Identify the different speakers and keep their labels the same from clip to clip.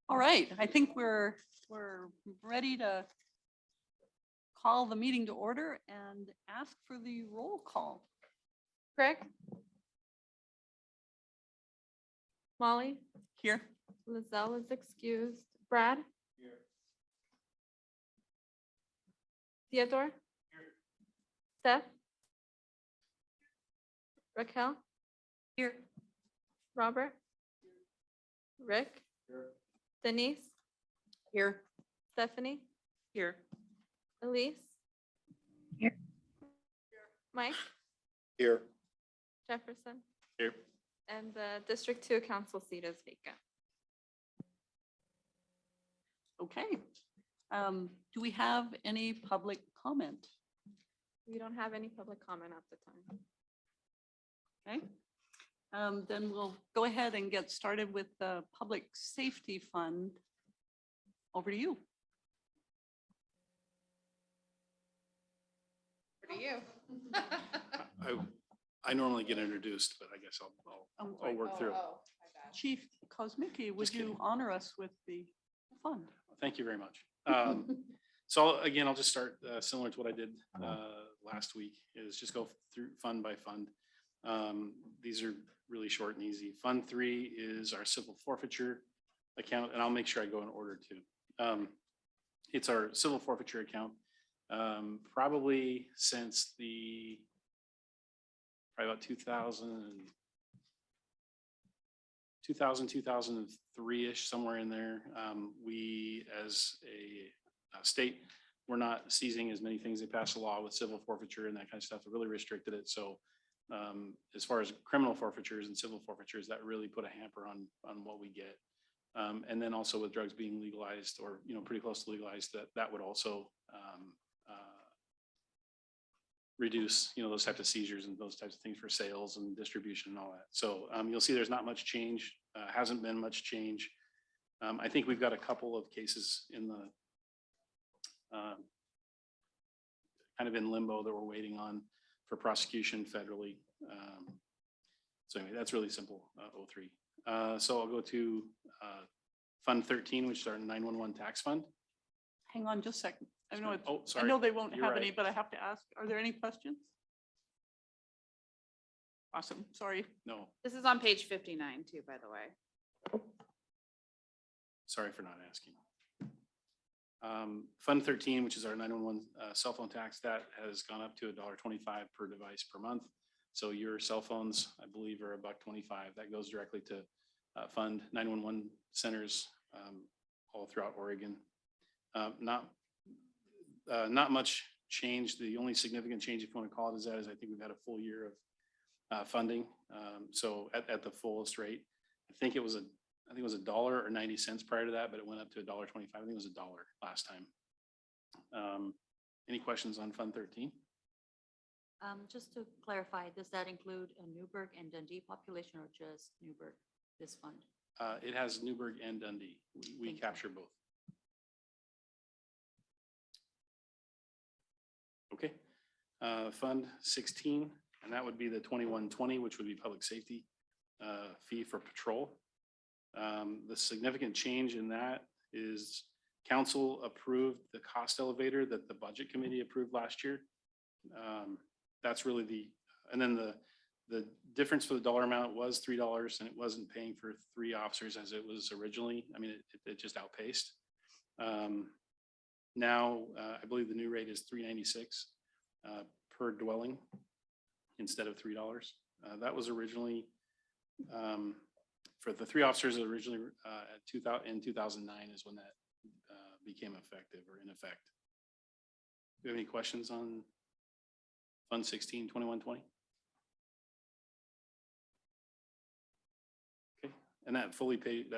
Speaker 1: All right, I think we're ready to call the meeting to order and ask for the roll call.
Speaker 2: Greg? Molly?
Speaker 1: Here.
Speaker 2: Lizelle is excused. Brad?
Speaker 3: Here.
Speaker 2: Theodore?
Speaker 3: Here.
Speaker 2: Steph? Raquel?
Speaker 1: Here.
Speaker 2: Robert? Rick?
Speaker 3: Here.
Speaker 2: Denise?
Speaker 1: Here.
Speaker 2: Stephanie?
Speaker 1: Here.
Speaker 2: Elise?
Speaker 4: Here.
Speaker 2: Mike?
Speaker 3: Here.
Speaker 2: Jefferson?
Speaker 3: Here.
Speaker 2: And the District 2 council seat is vacant.
Speaker 1: Okay. Do we have any public comment?
Speaker 2: We don't have any public comment at the time.
Speaker 1: Okay. Then we'll go ahead and get started with the Public Safety Fund. Over to you.
Speaker 5: For you.
Speaker 3: I normally get introduced, but I guess I'll work through.
Speaker 1: Chief Kosmicki, would
Speaker 3: Just
Speaker 1: you
Speaker 3: kidding.
Speaker 1: honor us with the fund?
Speaker 3: Thank you very much. So again, I'll just start similar to what I did last week, is just go through fund by fund. These are really short and easy. Fund 3 is our civil forfeiture account, and I'll make sure I go in order too. It's our civil forfeiture account. Probably since probably about 2003-ish, somewhere in there. We, as a state, we're not seizing as many things. They passed a law with civil forfeiture and that kind of stuff. It really restricted it. So as far as criminal forfeitures and civil forfeitures, that really put a hamper on what we get. And then also with drugs being legalized, or pretty close to legalized, that would also reduce those types of seizures and those types of things for sales and distribution and all that. So you'll see there's not much change. Hasn't been much change. I think we've got a couple of cases in the kind of in limbo that we're waiting on for prosecution federally. So anyway, that's really simple. 03. So I'll go to Fund 13, which is our 911 tax fund.
Speaker 1: Hang on just a second. I know,
Speaker 3: Oh,
Speaker 1: I
Speaker 3: sorry.
Speaker 1: know they won't
Speaker 3: You're
Speaker 1: have
Speaker 3: right.
Speaker 1: any, but I have to ask, are there any questions? Awesome, sorry.
Speaker 3: No,
Speaker 5: This is on page 59 too, by the way.
Speaker 3: sorry for not asking. Fund 13, which is our 911 cell phone tax, that has gone up to $1.25 per device per month. So your cell phones, I believe, are $1.25. That goes directly to fund 911 centers all throughout Oregon. Not much change. The only significant change, if you want to call it, is I think we've had a full year of funding. So at the fullest rate, I think it was $1 or 90 cents prior to that, but it went up to $1.25. I think it was $1 last time. Any questions on Fund 13?
Speaker 4: Just to clarify, does that include a Newberg and Dundee population or just Newberg, this fund?
Speaker 3: It has Newberg and Dundee. We
Speaker 4: Thank you.
Speaker 3: capture both. Okay. Fund 16, and that would be the 2120, which would be public safety fee for patrol. The significant change in that is council approved the cost elevator that the budget committee approved last year. That's really and then the difference for the dollar amount was $3, and it wasn't paying for 3 officers as it was originally. I mean, it just outpaced. Now, I believe the new rate is $3.96 per dwelling instead of $3. That was originally for the 3 officers originally in 2009 is when that became effective or in effect. Do you have any questions on Fund 16, 2120? Okay, and that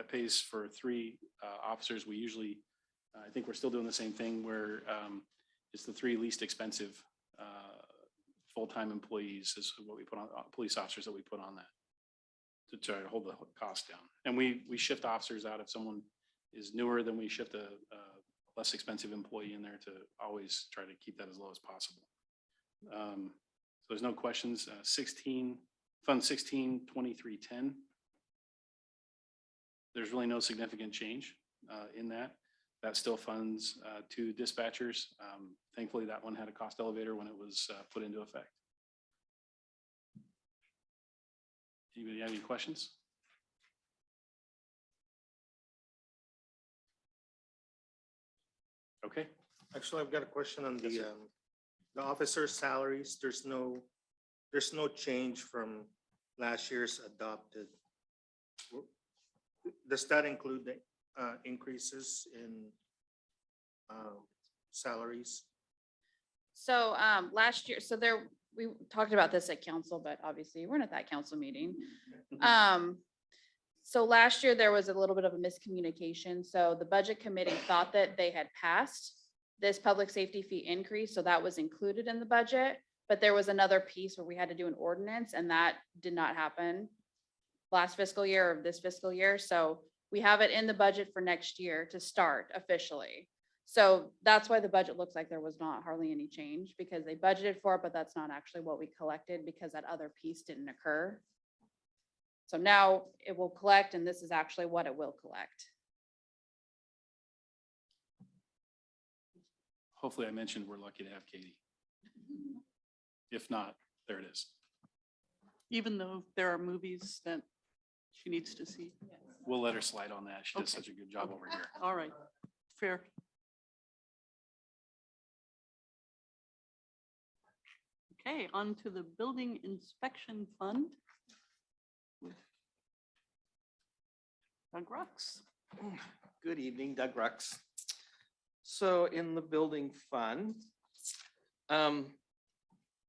Speaker 3: pays for 3 officers. We usually, I think we're still doing the same thing where it's the 3 least expensive full-time employees is what we put on, police officers that we put on that to try to hold the cost down. And we shift officers out. If someone is newer, then we shift a less expensive employee in there to always try to keep that as low as possible. So there's no questions. Fund 16, 2310. There's really no significant change. in that. That still funds two dispatchers. Thankfully, that one had a cost elevator when it was put into effect. Anybody have any questions? Okay.
Speaker 6: Actually, I've got a question on
Speaker 3: Yes, sir.
Speaker 6: the officers' salaries. There's no change from last year's adopted. Does that include the increases in salaries?
Speaker 5: So last year, we talked about this at council, but obviously you weren't at that council meeting. So last year there was a little bit of a miscommunication. So the budget committee thought that they had passed this public safety fee increase, so that was included in the budget. But there was another piece where we had to do an ordinance, and that did not happen last fiscal year or this fiscal year. So we have it in the budget for next year to start officially. So that's why the budget looks like there was not hardly any change, because they budgeted for it, but that's not actually what we collected because that other piece didn't occur. So now it will collect, and this is actually what it will collect.
Speaker 3: Hopefully I mentioned we're lucky to have Katie. If not, there it is.
Speaker 1: Even though there are movies that she needs to see.
Speaker 3: We'll let her slide on that. She does
Speaker 1: Okay.
Speaker 3: such a good job over here.
Speaker 1: All right, fair. Okay, on to the building inspection fund. with Doug Rux.
Speaker 7: Good evening, Doug Rux. So in the building fund, the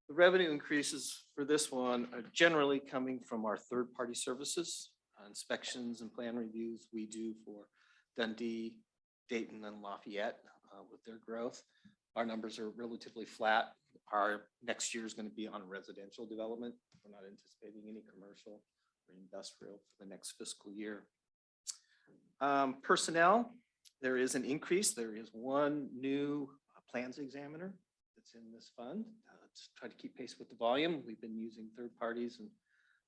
Speaker 7: revenue increases for this one are generally coming from our third-party services, inspections and plan reviews we do for Dundee, Dayton, and Lafayette with their growth. Our numbers are relatively flat. Our next year is going to be on residential development. We're not anticipating any commercial or industrial for the next fiscal year. Personnel, there is an increase. There is one new plans examiner that's in this fund to try to keep pace with the volume. We've been using third parties and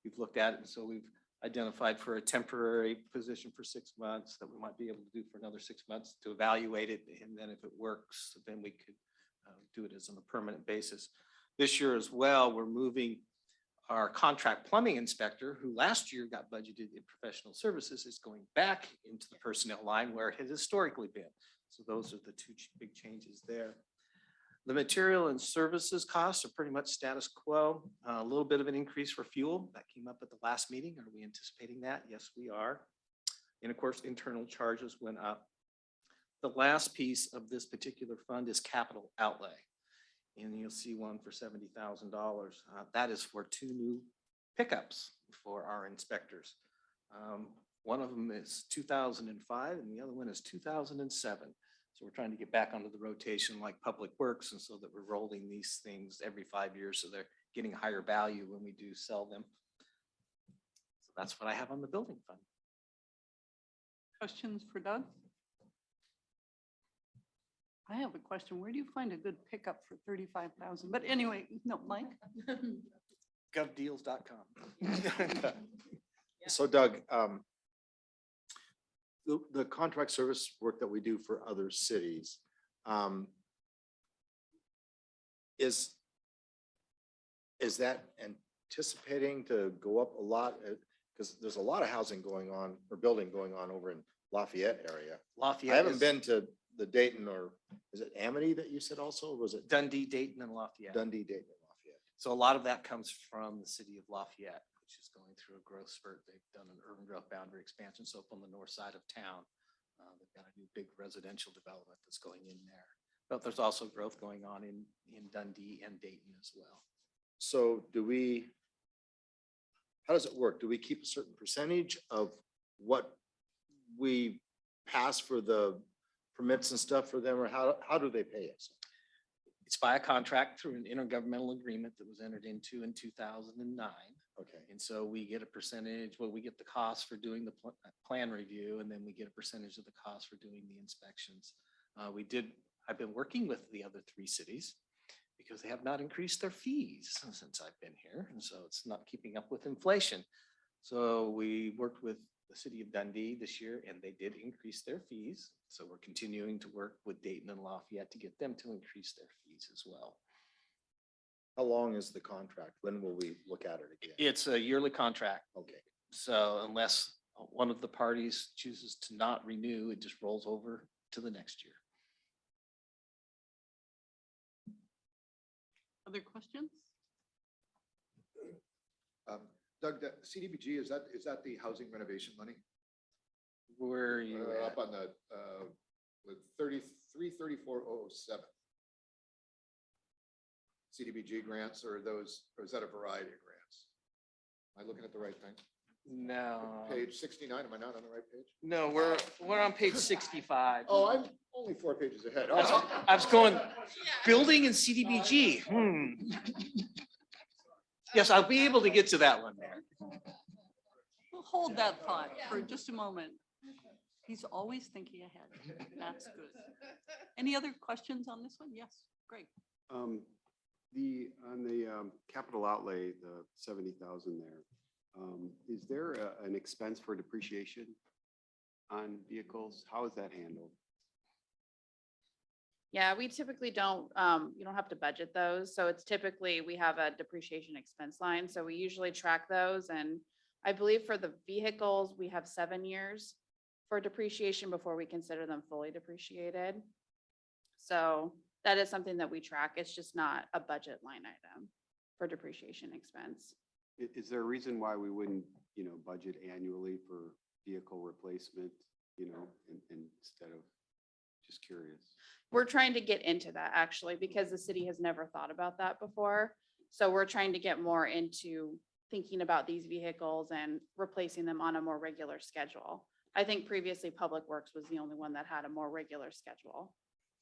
Speaker 7: we've looked at it. And so we've identified for a temporary position for 6 months that we might be able to do for another 6 months to evaluate it. And then if it works, then we could do it as on a permanent basis. This year as well, we're moving our contract plumbing inspector, who last year got budgeted in professional services, is going back into the personnel line where it has historically been. So those are the two big changes there. The material and services costs are pretty much status quo. A little bit of an increase for fuel that came up at the last meeting. Are we anticipating that? Yes, we are. And of course, internal charges went up. The last piece of this particular fund is capital outlay. And you'll see one for $70,000. That is for 2 new pickups for our inspectors. One of them is 2005 and the other one is 2007. So we're trying to get back onto the rotation like Public Works, and so that we're rolling these things every 5 years so they're getting higher value when we do sell them. So that's what I have on the building fund.
Speaker 1: Questions for Doug? I have a question. Where do you find a good pickup for 35,000? But anyway, no, Mike?
Speaker 7: Govdeals.com.
Speaker 8: So Doug, the contract service work that we do for other cities, is that anticipating to go up a lot? Because there's a lot of housing going on or building going on over in Lafayette area.
Speaker 7: Lafayette.
Speaker 8: I haven't
Speaker 7: is
Speaker 8: been to the Dayton, or is it Amity that you said also, or was it
Speaker 7: Dundee, Dayton, and Lafayette.
Speaker 8: Dundee, Dayton, and Lafayette?
Speaker 7: So a lot of that comes from the city of Lafayette, which is going through a growth spurt. They've done an urban growth boundary expansion. So up on the north side of town, they've got a new big residential development that's going in there. But there's also growth going on in Dundee and Dayton as well.
Speaker 8: So how does it work? Do we keep a certain percentage of what we pass for the permits and stuff for them, or how do they pay us?
Speaker 7: It's by a contract through an intergovernmental agreement that was entered into in 2009.
Speaker 8: Okay.
Speaker 7: And so we get a percentage, well, we get the cost for doing the plan review, and then we get a percentage of the cost for doing the inspections. I've been working with the other 3 cities because they have not increased their fees since I've been here. And so it's not keeping up with inflation. So we worked with the city of Dundee this year, and they did increase their fees. So we're continuing to work with Dayton and Lafayette to get them to increase their fees as well.
Speaker 8: How long is the contract? When will we look at it again?
Speaker 7: It's a yearly contract.
Speaker 8: Okay.
Speaker 7: So unless one of the parties chooses to not renew, it just rolls over to the next year.
Speaker 1: Other questions?
Speaker 9: Doug, the CDBG, is that the housing renovation money?
Speaker 7: Where are you at?
Speaker 9: Up on the, with 333407. CDBG grants, or is that a variety of grants? Am I looking at the right thing?
Speaker 7: No,
Speaker 9: Page 69, am I not on the right page?
Speaker 7: no, we're on page 65.
Speaker 9: Oh, I'm only 4 pages ahead.
Speaker 7: I was going, building and CDBG. Yes, I'll be able to get to that one there.
Speaker 1: We'll hold that thought for just a moment. He's always thinking ahead. That's good. Any other questions on this one? Yes, great.
Speaker 10: On the capital outlay, the 70,000 there, is there an expense for depreciation on vehicles? How is that handled?
Speaker 5: Yeah, we typically don't, you don't have to budget those. So it's typically, we have a depreciation expense line. So we usually track those. And I believe for the vehicles, we have 7 years for depreciation before we consider them fully depreciated. So that is something that we track. It's just not a budget line item for depreciation expense.
Speaker 10: Is there a reason why we wouldn't, budget annually for vehicle replacement, instead of, just curious?
Speaker 5: We're trying to get into that actually, because the city has never thought about that before. So we're trying to get more into thinking about these vehicles and replacing them on a more regular schedule. I think previously Public Works was the only one that had a more regular schedule.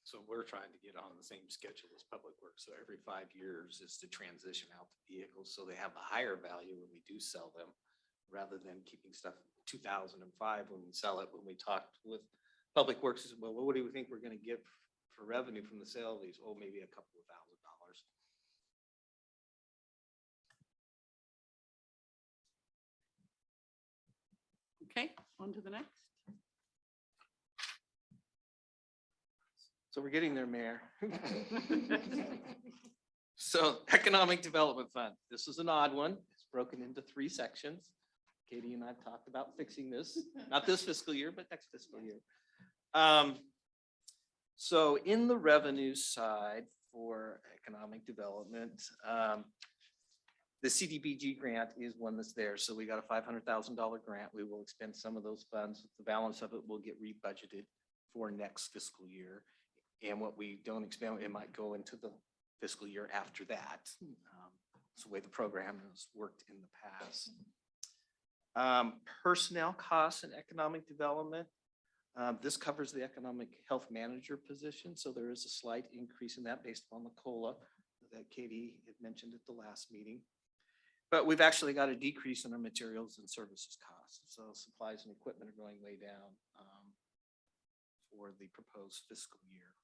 Speaker 7: So we're trying to get on the same schedule as Public Works. So every 5 years is to transition out the vehicles so they have a higher value when we do sell them, rather than keeping stuff 2005 when we sell it. When we talked with Public Works, well, what do we think we're going to get for revenue from the sale of these? Oh, maybe a couple of $1,000.
Speaker 1: Okay, on to the next.
Speaker 7: So we're getting there, Mayor. So Economic Development Fund, this is an odd one. It's broken into 3 sections. Katie and I have talked about fixing this, not this fiscal year, but next fiscal year. So in the revenue side for economic development, the CDBG grant is one that's there. So we got a $500,000 grant. We will expend some of those funds. The balance of it will get rebudgeted for next fiscal year. And what we don't expend, it might go into the fiscal year after that. It's the way the program has worked in the past. Personnel costs and economic development. This covers the economic health manager position. So there is a slight increase in that based on the COLA that Katie had mentioned at the last meeting. But we've actually got a decrease in our materials and services costs. So supplies and equipment are going way down for the proposed fiscal year.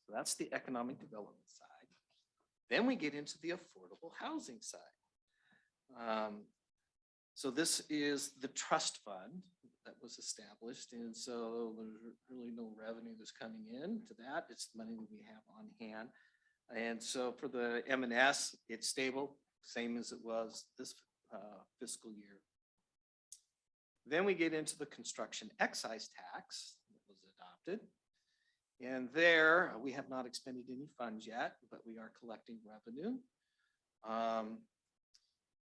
Speaker 7: So that's the economic development side. Then we get into the affordable housing side. So this is the trust fund that was established. And so there's really no revenue that's coming in to that. It's the money that we have on hand. And so for the M&S, it's stable, same as it was this fiscal year. Then we get into the construction excise tax that was adopted. And there, we have not expended any funds yet, but we are collecting revenue.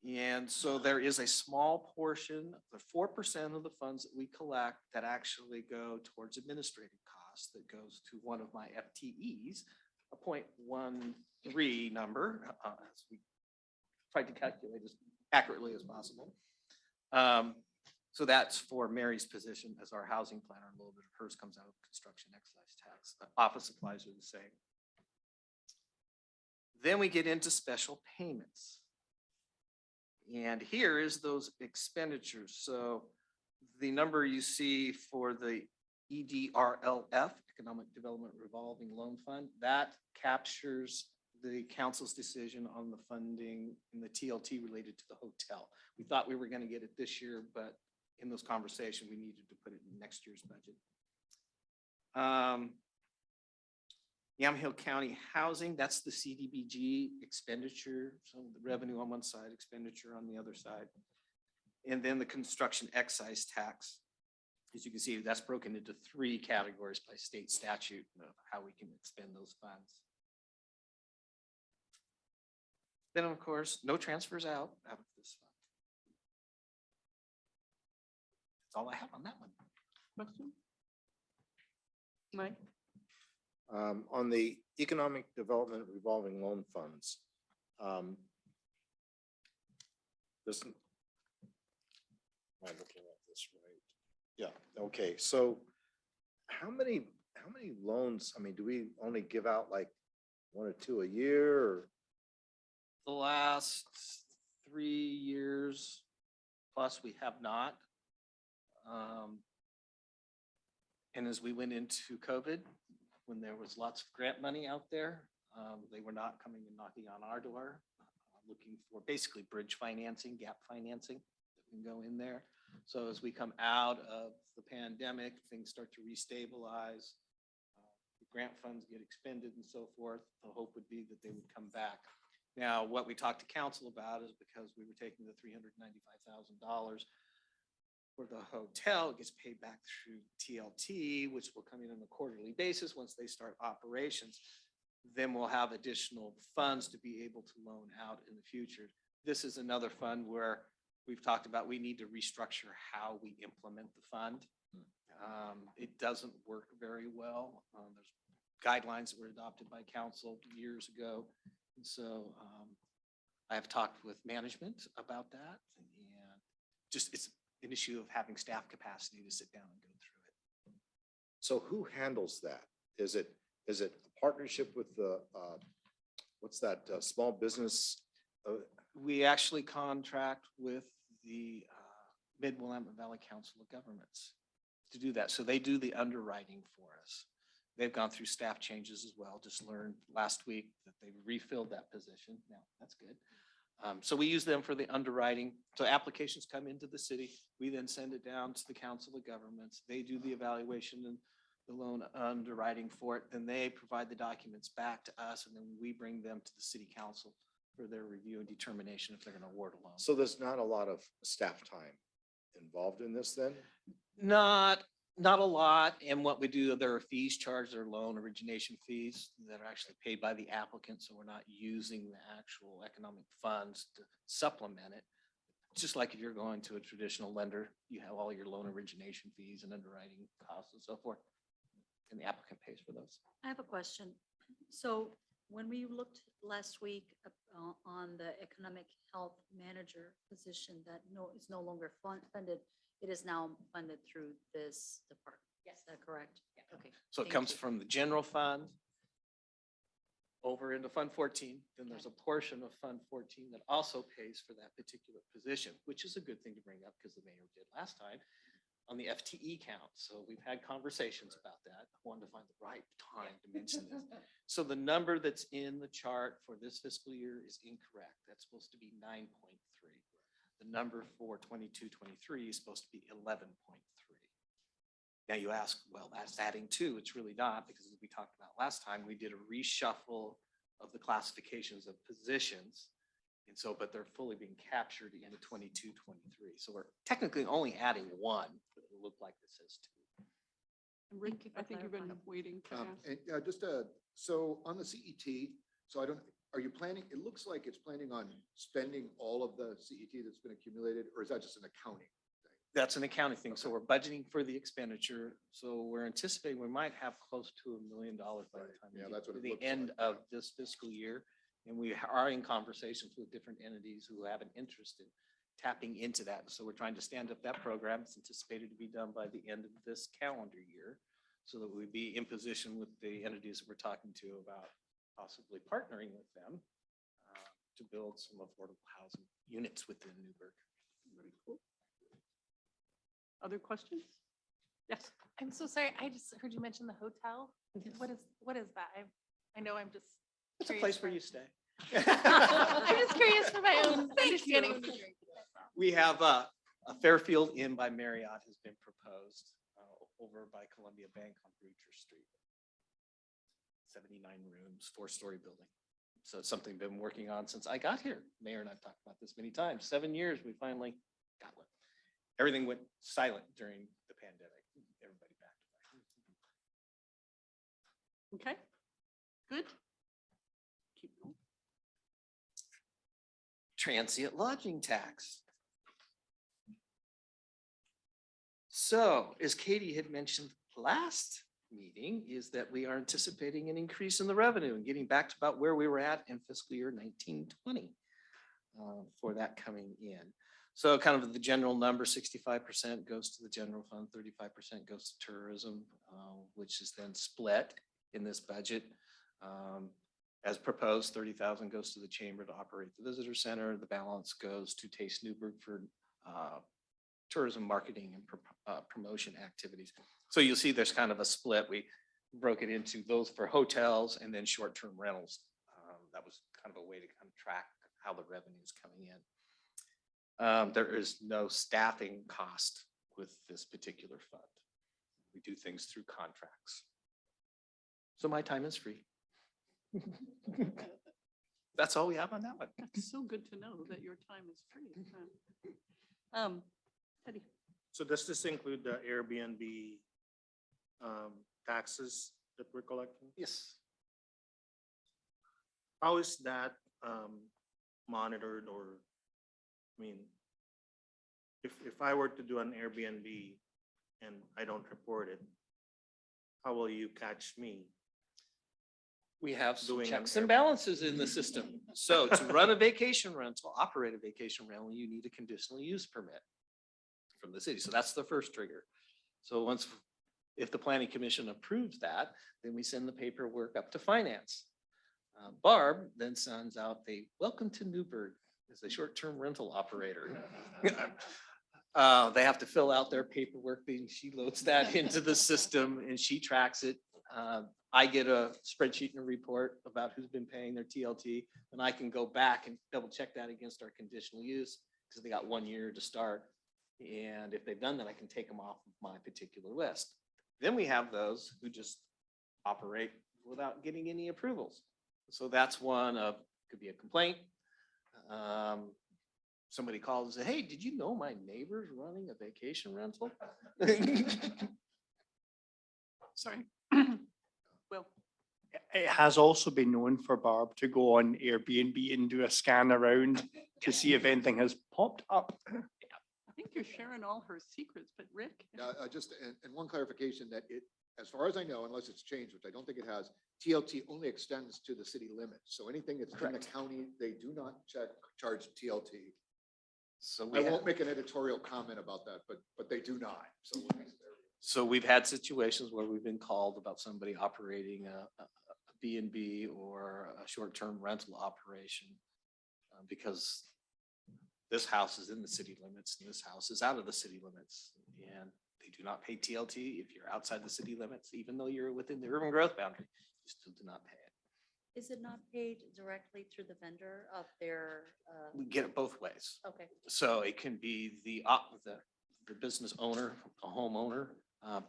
Speaker 7: And so there is a small portion, the 4% of the funds that we collect that actually go towards administrative costs that goes to one of my FTEs, a 0.13 number, as we tried to calculate as accurately as possible. So that's for Mary's position as our housing planner. A little bit of hers comes out of construction excise tax. Office supplies are the same. Then we get into special payments. And here is those expenditures. So the number you see for the EDRLF, Economic Development Revolving Loan Fund, that captures the council's decision on the funding in the TLT related to the hotel. We thought we were going to get it this year, but in those conversations, we needed to put it in next year's budget. Yamhill County Housing, that's the CDBG expenditure, so the revenue on one side, expenditure on the other side. And then the construction excise tax. As you can see, that's broken into 3 categories by state statute of how we can expend those funds. Then, of course, no transfers out of this fund. That's all I have on that one.
Speaker 1: Question? Mike?
Speaker 8: On the Economic Development Revolving Loan Funds, this, am I looking at this right? Yeah, okay, so how many loans, I mean, do we only give out like 1 or 2 a year, or?
Speaker 7: The last 3 years plus we have not. And as we went into COVID, when there was lots of grant money out there, they were not coming and knocking on our door, looking for basically bridge financing, gap financing that can go in there. So as we come out of the pandemic, things start to restabilize, the grant funds get expended and so forth, the hope would be that they would come back. Now, what we talked to council about is because we were taking the $395,000 for the hotel, it gets paid back through TLT, which will come in on a quarterly basis once they start operations. Then we'll have additional funds to be able to loan out in the future. This is another fund where we've talked about we need to restructure how we implement the fund. It doesn't work very well. There's guidelines that were adopted by council years ago. And so I have talked with management about that, and just it's an issue of having staff capacity to sit down and go through it.
Speaker 8: So who handles that? Is it a partnership with the, what's that, small business?
Speaker 7: We actually contract with the Mid-Willamette Valley Council of Governments to do that. So they do the underwriting for us. They've gone through staff changes as well. Just learned last week that they refilled that position. Now, that's good. So we use them for the underwriting. So applications come into the city. We then send it down to the Council of Governments. They do the evaluation and the loan underwriting for it. Then they provide the documents back to us, and then we bring them to the city council for their review and determination if they're going to award a loan.
Speaker 8: So there's not a lot of staff time involved in this then?
Speaker 7: Not a lot. And what we do, there are fees charged, there are loan origination fees that are actually paid by the applicant. So we're not using the actual economic funds to supplement it. Just like if you're going to a traditional lender, you have all your loan origination fees and underwriting costs and so forth. And the applicant pays for those.
Speaker 4: I have a question. So when we looked last week on the economic health manager position that is no longer funded, it is now funded through this department. Yes. Is that correct? Yeah. Okay.
Speaker 7: So it
Speaker 4: Thank
Speaker 7: comes
Speaker 4: you.
Speaker 7: from the general fund over into Fund 14. Then there's a portion of Fund 14 that also pays for that particular position, which is a good thing to bring up because the mayor did last time on the FTE count. So we've had conversations about that. I wanted to find the right time to mention this. So the number that's in the chart for this fiscal year is incorrect. That's supposed to be 9.3. The number for 22-23 is supposed to be 11.3. Now you ask, well, that's adding 2. It's really not, because as we talked about last time, we did a reshuffle of the classifications of positions. And so, but they're fully being captured in 22-23. So we're technically only adding 1, but it'll look like this says 2.
Speaker 1: Rick,
Speaker 4: Thank you for
Speaker 1: I think you've been
Speaker 4: clarifying.
Speaker 1: waiting to ask.
Speaker 9: And just so on the CET, so are you planning, it looks like it's planning on spending all of the CET that's been accumulated, or is that just an accounting thing?
Speaker 7: That's an accounting thing. So we're budgeting for the expenditure. So we're anticipating we might have close to $1 million by the
Speaker 9: Right.
Speaker 7: time
Speaker 9: Yeah,
Speaker 7: we get
Speaker 9: that's what
Speaker 7: to
Speaker 9: it
Speaker 7: the
Speaker 9: looks
Speaker 7: end
Speaker 9: like,
Speaker 7: of this fiscal year. And we are in conversations with different entities who have an interest in tapping into that. So we're trying to stand up that program. It's anticipated to be done by the end of this calendar year, so that we'd be in position with the entities that we're talking to about possibly partnering with them to build some affordable housing units within Newberg.
Speaker 1: Very cool. Other questions? Yes.
Speaker 11: I'm so sorry. I just heard you mention the hotel. What is that? I know I'm just.
Speaker 7: It's a
Speaker 11: curious
Speaker 7: place where
Speaker 11: for-
Speaker 7: you stay.
Speaker 11: I'm just curious for my own
Speaker 1: Thank
Speaker 11: understanding
Speaker 1: you.
Speaker 11: of the drink.
Speaker 7: We have A Fairfield Inn by Marriott has been proposed over by Columbia Bank on Bridger Street. 79 rooms, 4-story building. So it's something I've been working on since I got here. Mayor and I've talked about this many times. 7 years, we finally got one. Everything went silent during the pandemic. Everybody back to back.
Speaker 1: Okay, good. Keep going.
Speaker 7: Transient lodging tax. So, as Katie had mentioned last meeting, is that we are anticipating an increase in the revenue and getting back to about where we were at in fiscal year 1920 for that coming in. So kind of the general number, 65% goes to the general fund, 35% goes to tourism, which is then split in this budget. As proposed, 30,000 goes to the chamber to operate the visitor center. The balance goes to Taste Newberg for tourism marketing and promotion activities. So you'll see there's kind of a split. We broke it into those for hotels and then short-term rentals. That was kind of a way to kind of track how the revenue is coming in. There is no staffing cost with this particular fund. We do things through contracts. So my time is free. That's all we have on that one.
Speaker 1: That's so good to know that your time is free. Teddy,
Speaker 6: So does this include the Airbnb taxes that we're collecting?
Speaker 7: Yes.
Speaker 6: How is that monitored, or, I mean, if I were to do an Airbnb and I don't report it, how will you catch me?
Speaker 7: We have some
Speaker 6: Doing
Speaker 7: checks
Speaker 6: an
Speaker 7: and balances in the system. So to run a vacation rental, operate a vacation rental, you need a conditional use permit from the city. So that's the first trigger. So if the planning commission approves that, then we send the paperwork up to finance. Barb then sends out a welcome to Newberg as a short-term rental operator. They have to fill out their paperwork, she loads that into the system and she tracks it. I get a spreadsheet and a report about who's been paying their TLT, and I can go back and double check that against our conditional use because they got 1 year to start. And if they've done that, I can take them off of my particular list. Then we have those who just operate without getting any approvals. So that's one of, could be a complaint. Somebody calls and says, hey, did you know my neighbor's running a vacation rental?
Speaker 1: sorry. Well,
Speaker 12: It has also been known for Barb to go on Airbnb and do a scan around to see if anything has popped up.
Speaker 1: I think you're sharing all her secrets, but Rick?
Speaker 9: Just, and one clarification that it, as far as I know, unless it's changed, which I don't think it has, TLT only extends to the city limits. So anything that's in the county, they do not charge TLT.
Speaker 7: So
Speaker 9: I won't make an editorial comment about that, but they do not.
Speaker 7: So we've had situations where we've been called about somebody operating a B&B or a short-term rental operation because this house is in the city limits and this house is out of the city limits, and they do not pay TLT if you're outside the city limits, even though you're within the urban growth boundary, you still do not pay it.
Speaker 4: Is it not paid directly through the vendor of their,
Speaker 7: We get it both ways.
Speaker 4: okay,
Speaker 7: So it can be the business owner, a homeowner,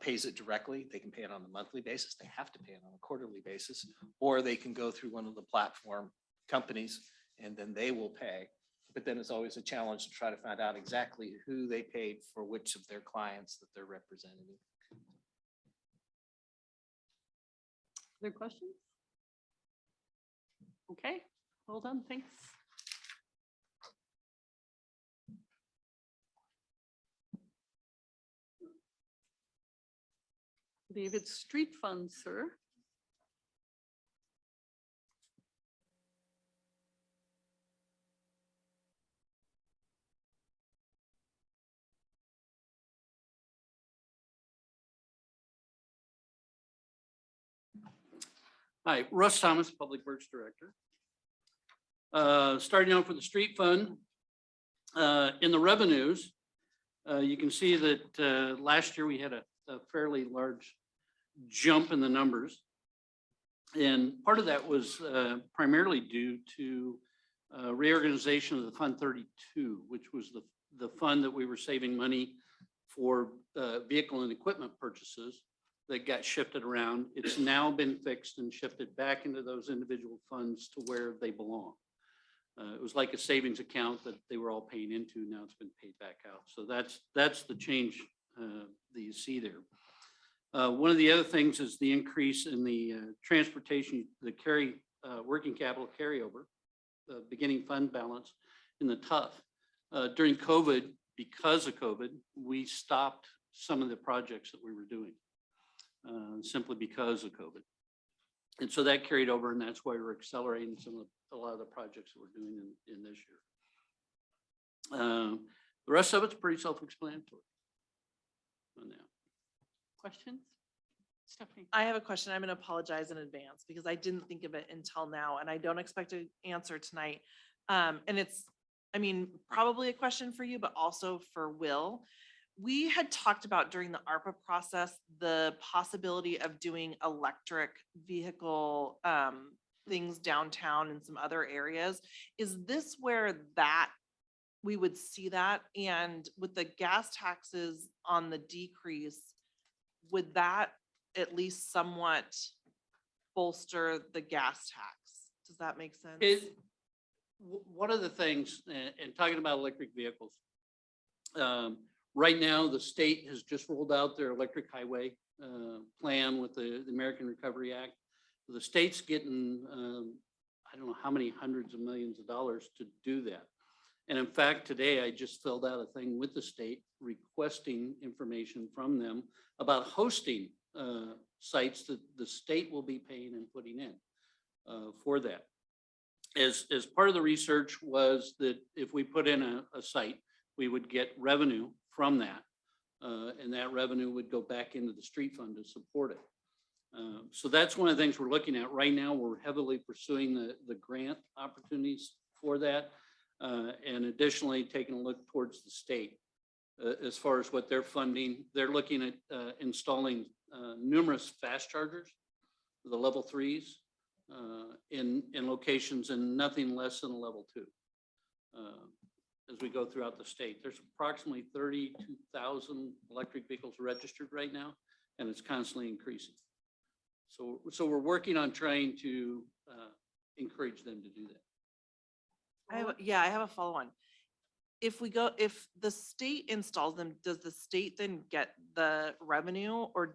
Speaker 7: pays it directly. They can pay it on a monthly basis. They have to pay it on a quarterly basis, or they can go through one of the platform companies and then they will pay. But then it's always a challenge to try to find out exactly who they paid for which of their clients that they're representing.
Speaker 1: Other questions? Okay, well done, thanks. David, street funds, sir.
Speaker 13: Hi, Russ Thomas, Public Works Director. Starting off with the street fund, in the revenues, you can see that last year we had a fairly large jump in the numbers. And part of that was primarily due to reorganization of the Fund 32, which was the the fund that we were saving money for vehicle and equipment purchases that got shifted around. It's now been fixed and shifted back into those individual funds to where they belong. It was like a savings account that they were all paying into. Now it's been paid back out. So that's the change that you see there. One of the other things is the increase in the transportation, the working capital carryover, the beginning fund balance in the TUF. During COVID, because of COVID, we stopped some of the projects that we were doing simply because of COVID. And so that carried over, and that's why we're accelerating a lot of the projects that we're doing in this year. The rest of it's pretty self-explanatory on that.
Speaker 1: Questions? Stephanie?
Speaker 14: I have a question. I'm going to apologize in advance because I didn't think of it until now, and I don't expect an answer tonight. And it's, I mean, probably a question for you, but also for Will. We had talked about during the ARPA process, the possibility of doing electric vehicle things downtown and some other areas. Is this where we would see that? And with the gas taxes on the decrease, would that at least somewhat bolster the gas tax? Does that make sense?
Speaker 13: One of the things, and talking about electric vehicles, right now, the state has just rolled out their electric highway plan with the American Recovery Act. The state's getting, I don't know how many hundreds of millions of dollars to do that. And in fact, today I just filled out a thing with the state requesting information from them about hosting sites that the state will be paying and putting in for that. As part of the research was that if we put in a site, we would get revenue from that. And that revenue would go back into the street fund to support it. So that's one of the things we're looking at right now. We're heavily pursuing the grant opportunities for that. And additionally, taking a look towards the state as far as what they're funding. They're looking at installing numerous fast chargers, the level 3s, in locations and nothing less than a level 2. As we go throughout the state, there's approximately 32,000 electric vehicles registered right now, and it's constantly increasing. So we're working on trying to encourage them to do that.
Speaker 14: I have a follow-on. If the state installs them, does the state then get the revenue or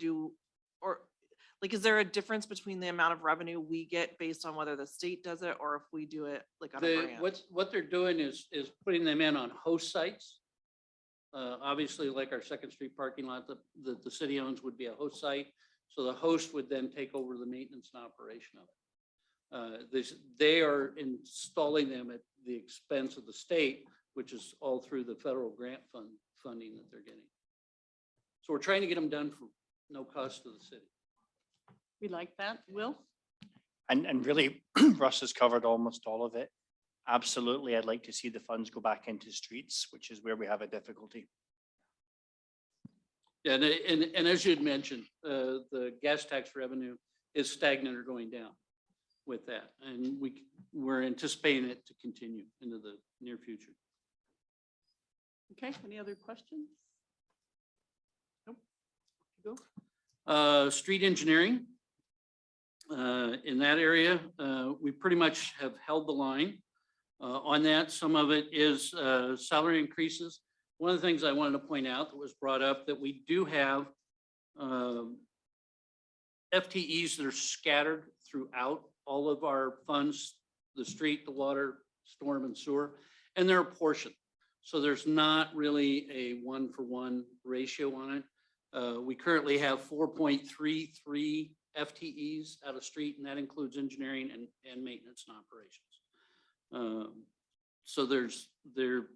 Speaker 14: like, is there a difference between the amount of revenue we get based on whether the state does it or if we do it like on a grant?
Speaker 13: What they're doing is putting them in on host sites. Obviously, like our Second Street parking lot that the city owns would be a host site. So the host would then take over the maintenance and operation of it. They are installing them at the expense of the state, which is all through the federal grant funding that they're getting. So we're trying to get them done for no cost to the city.
Speaker 1: We like that. Will?
Speaker 12: And really, Russ has covered almost all of it. Absolutely, I'd like to see the funds go back into streets, which is where we have a difficulty.
Speaker 13: Yeah, and as you had mentioned, the gas tax revenue is stagnant or going down with that. And we're anticipating it to continue into the near future.
Speaker 1: Okay, any other questions? Nope.
Speaker 13: Go. Street engineering. In that area, we pretty much have held the line on that. Some of it is salary increases. One of the things I wanted to point out that was brought up that we do have FTEs that are scattered throughout all of our funds, the street, the water, storm and sewer, and they're a portion. So there's not really a 1-for-1 ratio on it. We currently have 4.33 FTEs out of street, and that includes engineering and maintenance and operations. So they're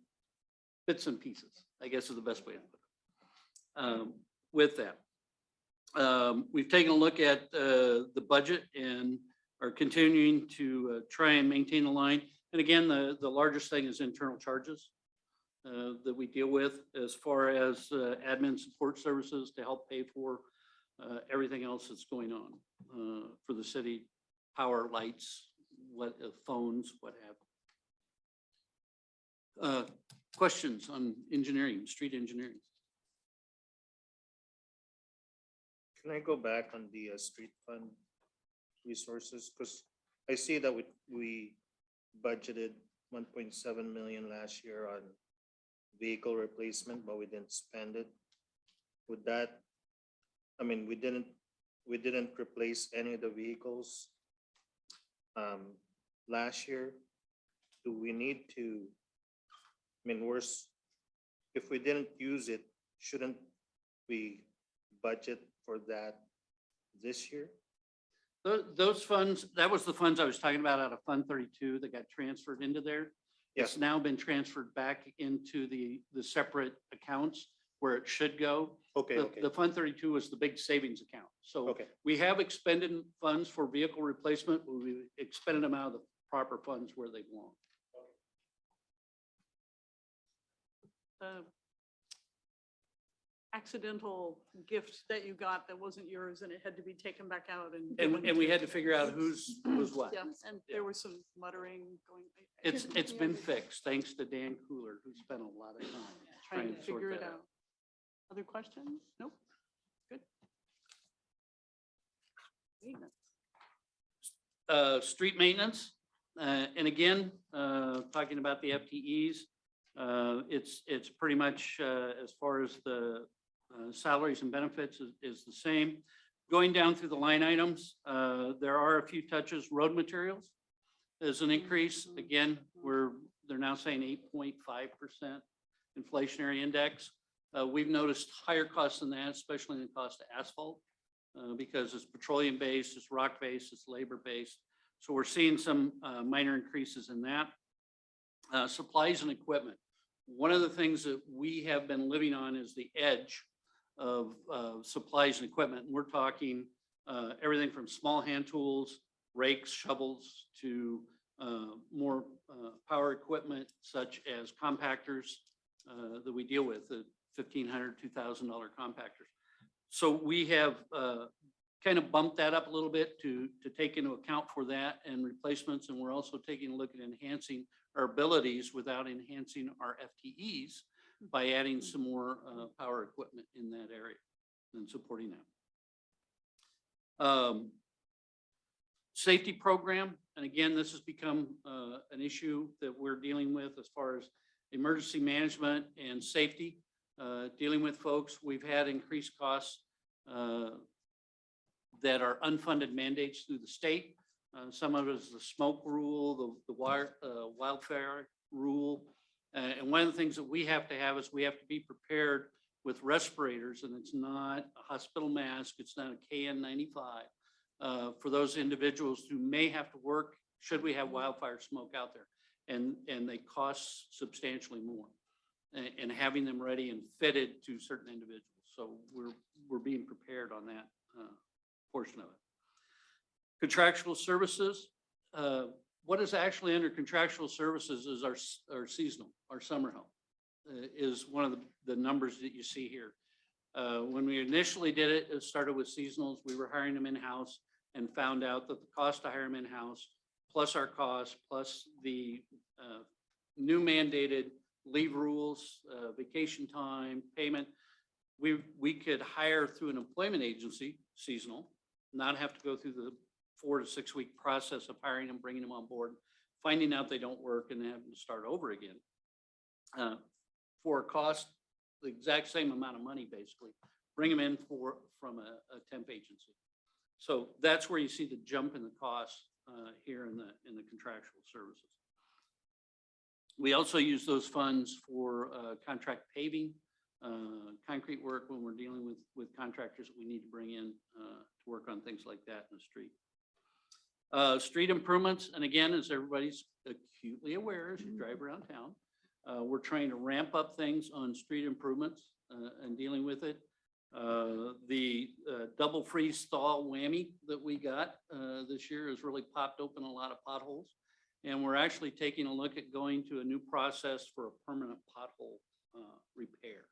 Speaker 13: bits and pieces, I guess is the best way to put it. With that, we've taken a look at the budget and are continuing to try and maintain the line. And again, the largest thing is internal charges that we deal with as far as admin support services to help pay for everything else that's going on for the city, power, lights, phones, what have you. Questions on engineering, street engineering?
Speaker 6: Can I go back on the street fund resources? Because I see that we budgeted 1.7 million last year on vehicle replacement, but we didn't spend it. Would that, I mean, we didn't replace any of the vehicles last year. Do we need to, I mean, if we didn't use it, shouldn't we budget for that this year?
Speaker 13: Those funds, that was the funds I was talking about out of Fund 32 that got transferred into there. It's now been transferred back into the separate accounts where it should go.
Speaker 6: Okay,
Speaker 13: The Fund 32 is the big savings account. So
Speaker 6: Okay.
Speaker 13: we have expended funds for vehicle replacement, but we expended them out of the proper funds where they belong.
Speaker 1: The accidental gift that you got that wasn't yours and it had to be taken back out and.
Speaker 13: And we had to figure out who's what.
Speaker 1: Yeah, and there was some muttering going.
Speaker 13: It's been fixed, thanks to Dan Cooler, who spent a lot of time
Speaker 1: Trying to
Speaker 13: sort
Speaker 1: figure it
Speaker 13: that
Speaker 1: out. Other questions? Nope. Good. Maintenance.
Speaker 13: Street maintenance, and again, talking about the FTEs, it's pretty much, as far as the salaries and benefits is the same. Going down through the line items, there are a few touches. Road materials is an increase. Again, they're now saying 8.5% inflationary index. We've noticed higher costs than that, especially in the cost of asphalt, because it's petroleum based, it's rock based, it's labor based. So we're seeing some minor increases in that. Supplies and equipment. One of the things that we have been living on is the edge of supplies and equipment. And we're talking everything from small hand tools, rakes, shovels, to more power equipment such as compactors that we deal with, the $1,500, $2,000 compactors. So we have kind of bumped that up a little bit to take into account for that and replacements. And we're also taking a look at enhancing our abilities without enhancing our FTEs by adding some more power equipment in that area and supporting that. Safety program, and again, this has become an issue that we're dealing with as far as emergency management and safety. Dealing with folks, we've had increased costs that are unfunded mandates through the state. Some of it is the smoke rule, the wildfire rule. And one of the things that we have to have is we have to be prepared with respirators, and it's not a hospital mask, it's not a KN95 for those individuals who may have to work should we have wildfire smoke out there. And they cost substantially more. And having them ready and fitted to certain individuals. So we're being prepared on that portion of it. Contractual services, what is actually under contractual services is our seasonal, our summer help, is one of the numbers that you see here. When we initially did it, it started with seasonals. We were hiring them in-house and found out that the cost to hire them in-house, plus our cost, plus the new mandated leave rules, vacation time, payment, we could hire through an employment agency, seasonal, not have to go through the 4 to 6 week process of hiring them, bringing them on board, finding out they don't work and having to start over again. For a cost, the exact same amount of money, basically, bring them in from a temp agency. So that's where you see the jump in the cost here in the contractual services. We also use those funds for contract paving, concrete work when we're dealing with contractors that we need to bring in to work on things like that in the street. Street improvements, and again, as everybody's acutely aware as you drive around town, we're trying to ramp up things on street improvements and dealing with it. The double freeze thaw whammy that we got this year has really popped open a lot of potholes. And we're actually taking a look at going to a new process for a permanent pothole repair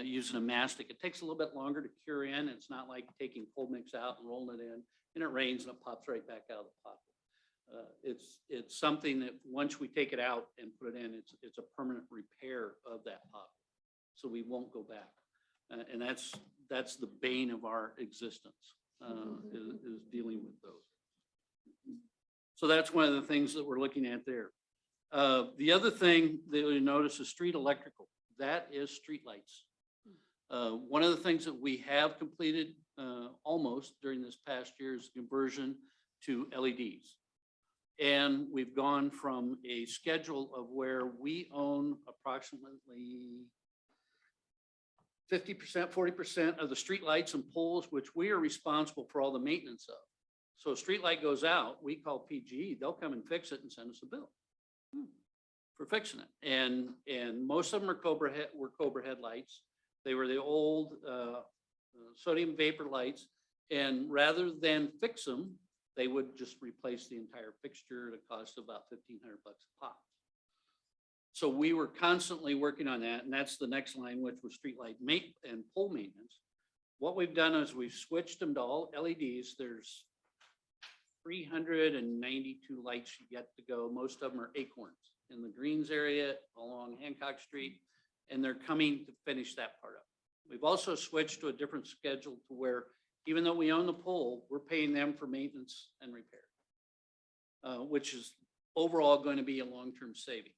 Speaker 13: using a mastic. It takes a little bit longer to cure in. It's not like taking cold mix out and rolling it in, and it rains and it pops right back out of the pothole. It's something that once we take it out and put it in, it's a permanent repair of that pothole. So we won't go back. And that's the bane of our existence, is dealing with those. So that's one of the things that we're looking at there. The other thing that you notice is street electrical. That is streetlights. One of the things that we have completed almost during this past year is conversion to LEDs. And we've gone from a schedule of where we own approximately 50%, 40% of the streetlights and poles, which we are responsible for all the maintenance of. So a street light goes out, we call PG, they'll come and fix it and send us a bill for fixing it. And most of them are Cobra headlights. They were the old sodium vapor lights. And rather than fix them, they would just replace the entire fixture at a cost of about $1,500 a pop. So we were constantly working on that, and that's the next line, which was streetlight and pole maintenance. What we've done is we've switched them to all LEDs. There's 392 lights yet to go. Most of them are acorns in the Greens area along Hancock Street, and they're coming to finish that part up. We've also switched to a different schedule to where even though we own the pole, we're paying them for maintenance and repair, which is overall going to be a long-term savings.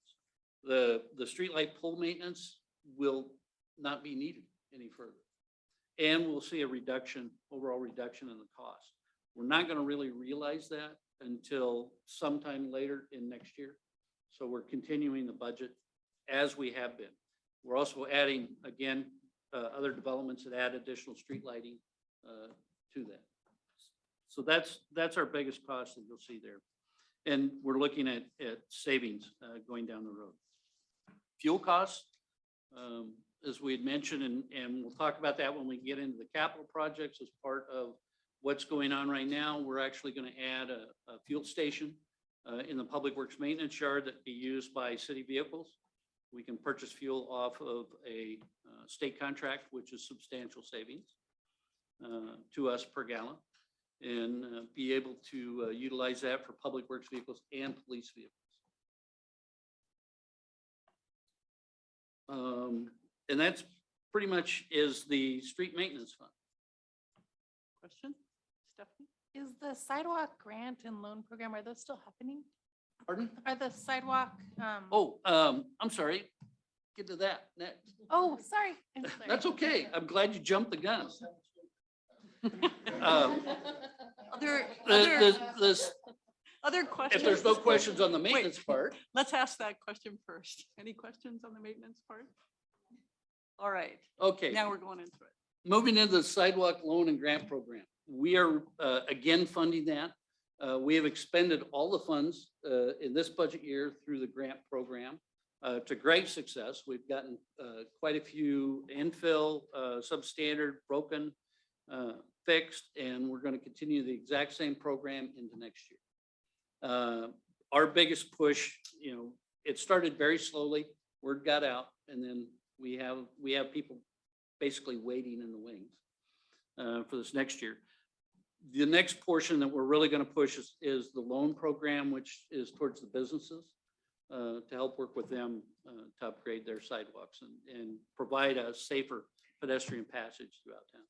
Speaker 13: The streetlight pole maintenance will not be needed any further. And we'll see a reduction, overall reduction in the cost. We're not going to really realize that until sometime later in next year. So we're continuing the budget as we have been. We're also adding, again, other developments that add additional street lighting to that. So that's our biggest cost that you'll see there. And we're looking at savings going down the road. Fuel costs, as we had mentioned, and we'll talk about that when we get into the capital projects as part of what's going on right now. We're actually going to add a fuel station in the Public Works Maintenance Yard that be used by city vehicles. We can purchase fuel off of a state contract, which is substantial savings to us per gallon, and be able to utilize that for Public Works vehicles and police vehicles. And that's pretty much is the street maintenance fund.
Speaker 1: Question, Stephanie?
Speaker 11: Is the sidewalk grant and loan program, are those still happening?
Speaker 13: Pardon?
Speaker 11: Are the sidewalk?
Speaker 13: Oh, I'm sorry. Get to that next.
Speaker 11: Oh, sorry. I'm sorry.
Speaker 13: That's okay. I'm glad you jumped the gun.
Speaker 1: Other
Speaker 13: If
Speaker 1: questions?
Speaker 13: there's no questions on the maintenance part.
Speaker 1: Let's ask that question first. Any questions on the maintenance part? All right,
Speaker 13: Okay.
Speaker 1: now we're going into it.
Speaker 13: Moving into the sidewalk loan and grant program. We are again funding that. We have expended all the funds in this budget year through the grant program to great success. We've gotten quite a few infill, substandard, broken, fixed, and we're going to continue the exact same program into next year. Our biggest push, it started very slowly. Word got out, and then we have people basically waiting in the wings for this next year. The next portion that we're really going to push is the loan program, which is towards the businesses to help work with them to upgrade their sidewalks and provide a safer pedestrian passage throughout town.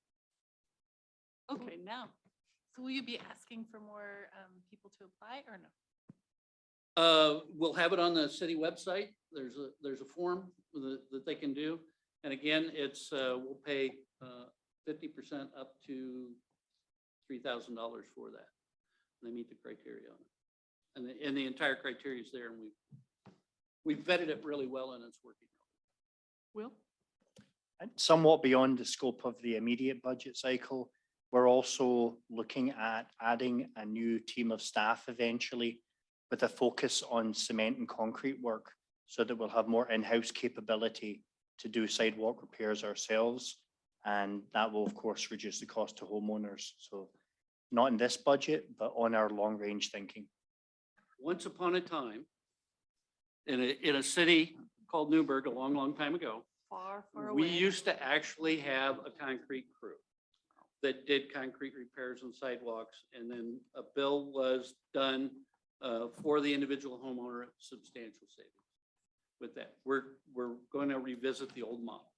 Speaker 1: Okay, now,
Speaker 11: So will you be asking for more people to apply or no?
Speaker 13: We'll have it on the city website. There's a form that they can do. And again, it's, we'll pay 50% up to $3,000 for that. They meet the criteria on it. And the entire criteria is there, and we've vetted it really well, and it's working.
Speaker 1: Will?
Speaker 12: And somewhat beyond the scope of the immediate budget cycle, we're also looking at adding a new team of staff eventually with a focus on cement and concrete work so that we'll have more in-house capability to do sidewalk repairs ourselves. And that will, of course, reduce the cost to homeowners. So not in this budget, but on our long-range thinking.
Speaker 13: Once upon a time, in a city called Newberg a long, long time ago,
Speaker 1: Far, far away.
Speaker 13: we used to actually have a concrete crew that did concrete repairs on sidewalks, and then a bill was done for the individual homeowner at substantial savings. With that, we're going to revisit the old model.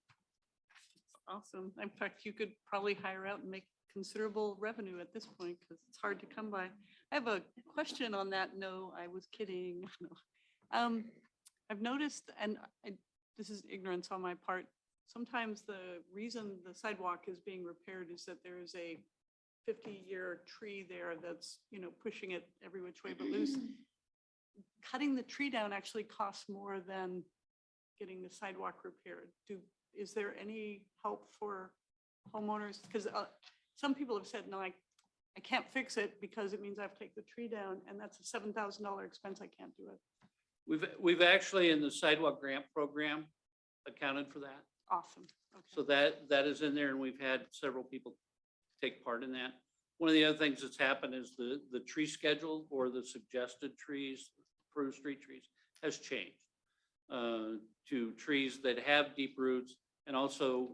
Speaker 1: Awesome. In fact, you could probably hire out and make considerable revenue at this point because it's hard to come by. I have a question on that. No, I was kidding. No. I've noticed, and this is ignorance on my part, sometimes the reason the sidewalk is being repaired is that there is a 50-year tree there that's, pushing it every which way but loose. Cutting the tree down actually costs more than getting the sidewalk repaired. Is there any help for homeowners? Because some people have said, no, I can't fix it because it means I have to take the tree down, and that's a $7,000 expense. I can't do it.
Speaker 13: We've actually in the sidewalk grant program accounted for that.
Speaker 1: Awesome. Okay.
Speaker 13: So that is in there, and we've had several people take part in that. One of the other things that's happened is the tree schedule or the suggested trees, approved street trees, has changed to trees that have deep roots, and also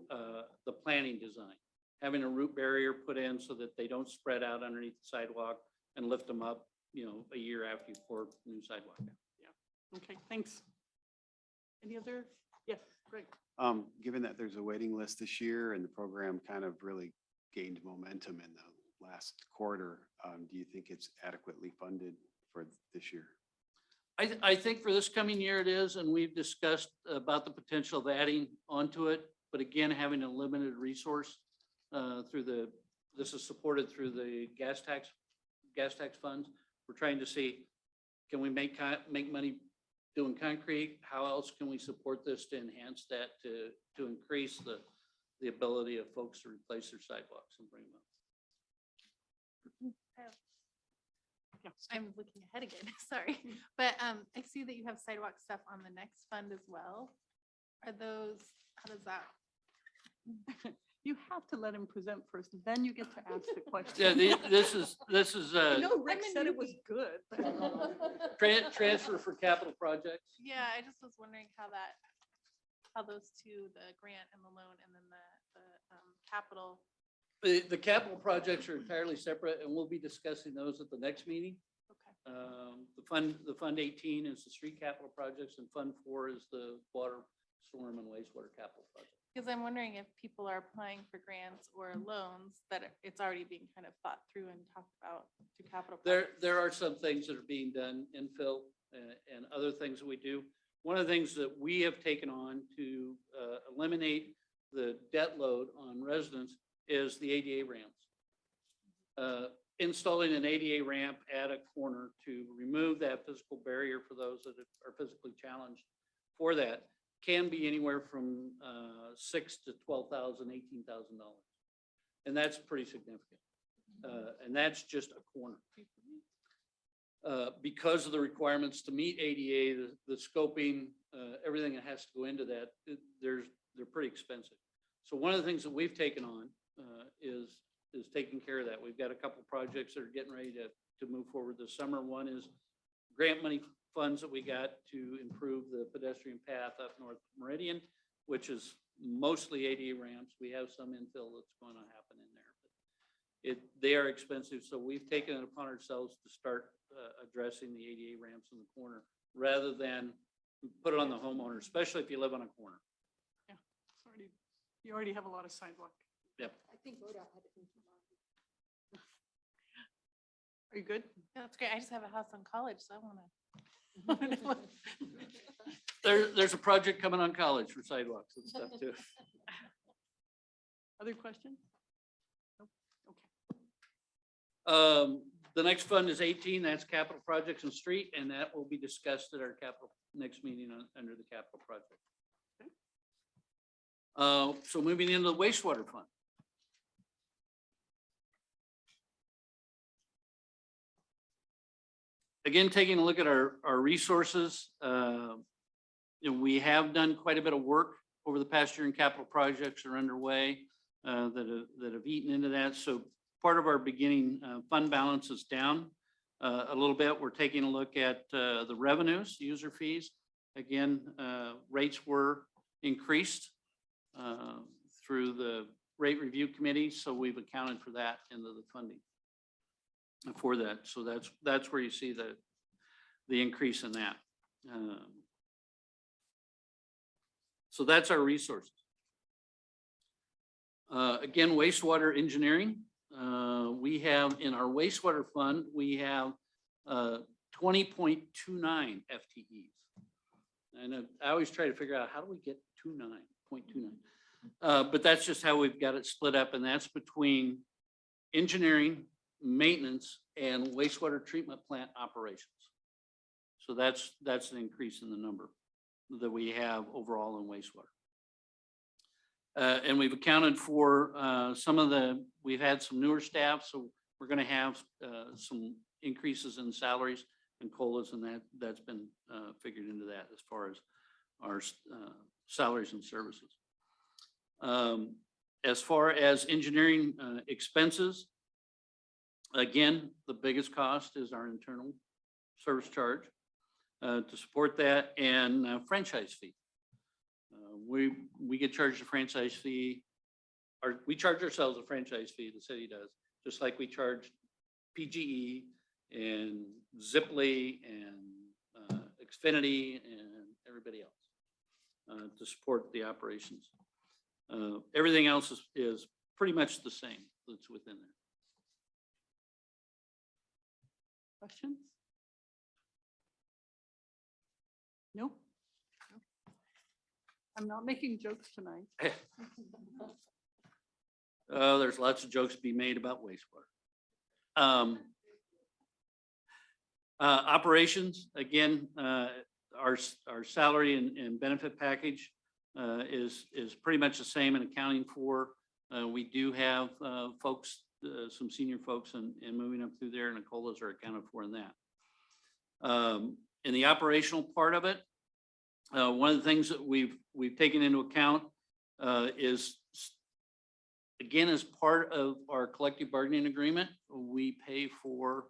Speaker 13: the planting design, having a root barrier put in so that they don't spread out underneath the sidewalk and lift them up, a year after you pour new sidewalk down.
Speaker 1: Okay, thanks. Any other? Yes, great.
Speaker 10: Given that there's a waiting list this year and the program kind of really gained momentum in the last quarter, do you think it's adequately funded for this year?
Speaker 13: I think for this coming year it is, and we've discussed about the potential of adding onto it, but again, having a limited resource this is supported through the gas tax funds. We're trying to see, can we make money doing concrete? How else can we support this to enhance that, to increase the ability of folks to replace their sidewalks and bring them up?
Speaker 11: I'm looking ahead again, sorry. But I see that you have sidewalk stuff on the next fund as well. How does that?
Speaker 1: You have to let him present first, then you get to ask the question.
Speaker 13: Yeah, this is
Speaker 1: I know Rick said it was good.
Speaker 13: transfer for capital projects.
Speaker 11: Yeah, I just was wondering how those two, the grant and the loan, and then the capital.
Speaker 13: The capital projects are entirely separate, and we'll be discussing those at the next meeting.
Speaker 11: Okay.
Speaker 13: The fund 18 is the street capital projects, and fund 4 is the water, storm, and wastewater capital projects.
Speaker 11: Because I'm wondering if people are applying for grants or loans, that it's already being kind of thought through and talked about through capital.
Speaker 13: There are some things that are being done, infill and other things that we do. One of the things that we have taken on to eliminate the debt load on residents is the ADA ramps. Installing an ADA ramp at a corner to remove that physical barrier for those that are physically challenged for that can be anywhere from $6,000 to $12,000, $18,000. And that's pretty significant. And that's just a corner. Because of the requirements to meet ADA, the scoping, everything that has to go into that, they're pretty expensive. So one of the things that we've taken on is taking care of that. We've got a couple projects that are getting ready to move forward this summer. One is grant money funds that we got to improve the pedestrian path up North Meridian, which is mostly ADA ramps. We have some infill that's going to happen in there, but they are expensive. So we've taken it upon ourselves to start addressing the ADA ramps in the corner rather than put it on the homeowner, especially if you live on a corner.
Speaker 1: Yeah, you already have a lot of sidewalk.
Speaker 13: Yep.
Speaker 4: I think ODOT had it in
Speaker 1: Are you good?
Speaker 11: Yeah, that's great. I just have a house on College, so I want to.
Speaker 13: There's a project coming on College for sidewalks and stuff too.
Speaker 1: Other questions? Nope. Okay.
Speaker 13: The next fund is 18, that's capital projects and street, and that will be discussed at our capital next meeting under the capital project. Okay. So moving into the wastewater fund. Again, taking a look at our resources, we have done quite a bit of work over the past year, and capital projects are underway that have eaten into that. So part of our beginning fund balance is down a little bit. We're taking a look at the revenues, user fees. Again, rates were increased through the rate review committee, so we've accounted for that into the funding for that. So that's where you see the increase in that. So that's our resources. Again, wastewater engineering. We have in our wastewater fund, we have 20.29 FTEs. And I always try to figure out how do we get 0.29. But that's just how we've got it split up, and that's between engineering, maintenance, and wastewater treatment plant operations. So that's an increase in the number that we have overall in wastewater. And we've accounted for we've had some newer staff, so we're gonna have some increases in salaries and COLAs, and that's been figured into that as far as our salaries and services. As far as engineering expenses, again, the biggest cost is our internal service charge to support that, and franchise fee. We get charged a franchise fee, or we charge ourselves a franchise fee, the city does, just like we charge PGE and Ziply and Xfinity and everybody else to support the operations. Everything else is pretty much the same that's within there.
Speaker 1: Questions? No? I'm not making jokes tonight.
Speaker 13: There's lots of jokes to be made about wastewater. Operations, again, our salary and benefit package is pretty much the same in accounting for. We do have folks, some senior folks and moving up through there, and the COLAs are accounted for in that. In the operational part of it, one of the things that we've taken into account is, again, as part of our collective bargaining agreement, we pay for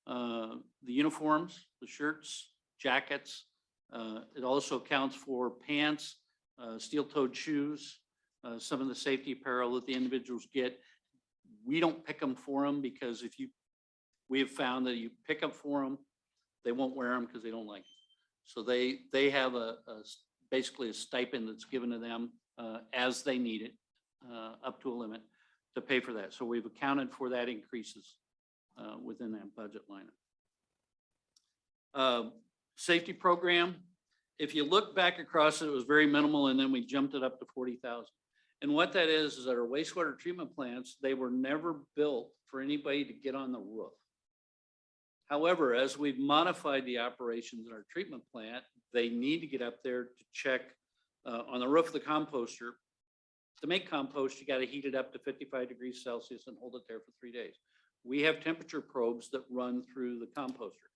Speaker 13: the uniforms, the shirts, jackets. It also accounts for pants, steel-toed shoes, some of the safety apparel that the individuals get. We don't pick them for them because we have found that you pick up for them, they won't wear them because they don't like them. So they have basically a stipend that's given to them as they need it, up to a limit to pay for that. So we've accounted for that increases within that budget line. Safety program, if you look back across it, it was very minimal, and then we jumped it up to 40,000. And what that is that our wastewater treatment plants, they were never built for anybody to get on the roof. However, as we've modified the operations in our treatment plant, they need to get up there to check on the roof of the composter. To make compost, you got to heat it up to 55 degrees Celsius and hold it there for 3 days. We have temperature probes that run through the composter.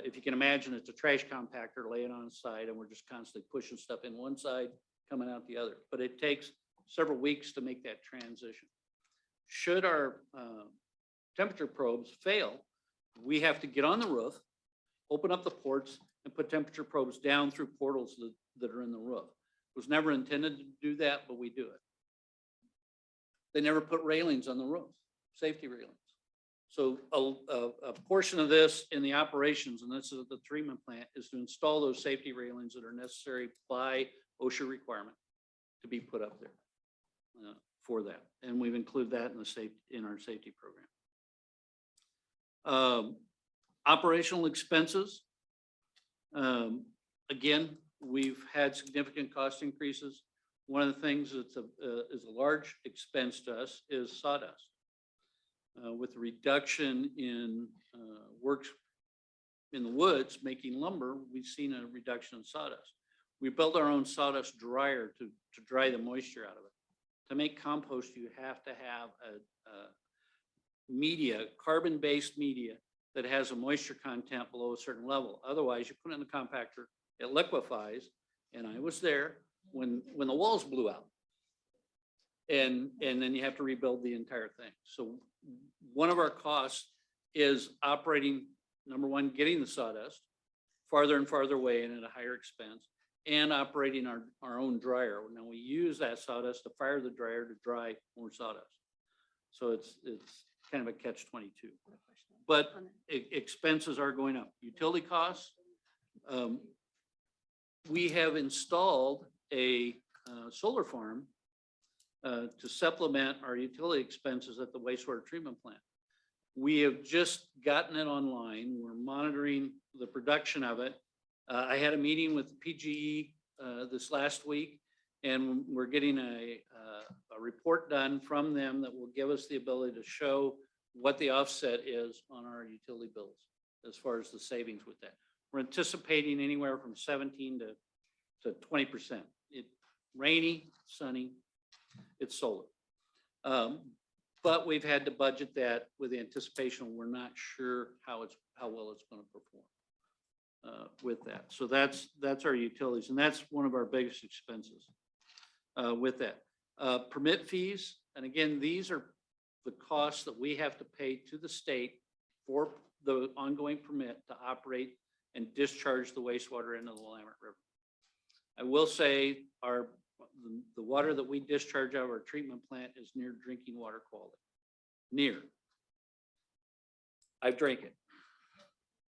Speaker 13: If you can imagine, it's a trash compactor laying on its side, and we're just constantly pushing stuff in one side, coming out the other. But it takes several weeks to make that transition. Should our temperature probes fail, we have to get on the roof, open up the ports, and put temperature probes down through portals that are in the roof. It was never intended to do that, but we do it. They never put railings on the roof, safety railings. So a portion of this in the operations, and this is the treatment plant, is to install those safety railings that are necessary by OSHA requirement to be put up there for that. And we've included that in our safety program. Operational expenses. Again, we've had significant cost increases. One of the things that's is a large expense to us is sawdust. With the reduction in works in the woods making lumber, we've seen a reduction in sawdust. We built our own sawdust dryer to dry the moisture out of it. To make compost, you have to have a media, carbon-based media that has a moisture content below a certain level. Otherwise, you put it in the compactor, it liquefies, and I was there when the walls blew out. And then you have to rebuild the entire thing. So one of our costs is operating, number one, getting the sawdust farther and farther away and at a higher expense, and operating our own dryer. Now we use that sawdust to fire the dryer to dry more sawdust. So it's kind of a catch-22. But expenses are going up. Utility costs, We have installed a solar farm to supplement our utility expenses at the wastewater treatment plant. We have just gotten it online. We're monitoring the production of it. I had a meeting with PGE this last week, and we're getting a report done from them that will give us the ability to show what the offset is on our utility bills as far as the savings with that. We're anticipating anywhere from 17 to 20%. It rainy, sunny, it's solar. But we've had to budget that with anticipation. We're not sure how well it's going to perform with that. So that's our utilities, and that's one of our biggest expenses with that. Permit fees, and again, these are the costs that we have to pay to the state for the ongoing permit to operate and discharge the wastewater into the Willamette River. I will say the water that we discharge out of our treatment plant is near drinking water quality. Near. I've drank it.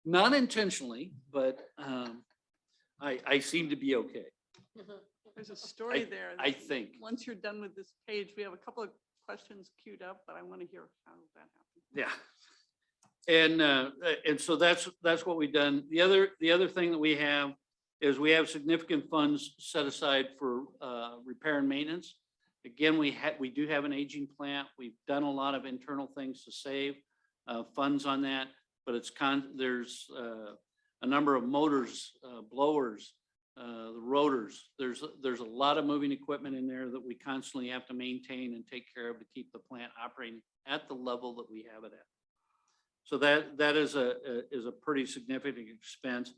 Speaker 13: Not intentionally, but I seem to be okay.
Speaker 1: There's a story there.
Speaker 13: I
Speaker 1: that
Speaker 13: think.
Speaker 1: Once you're done with this page, we have a couple of questions queued up, but I want to hear how that happened.
Speaker 13: Yeah. And so that's what we've done. The other thing that we have is we have significant funds set aside for repair and maintenance. Again, we do have an aging plant. We've done a lot of internal things to save funds on that, but there's a number of motors, blowers, the rotors. There's a lot of moving equipment in there that we constantly have to maintain and take care of to keep the plant operating at the level that we have it at. So that is a pretty significant expense.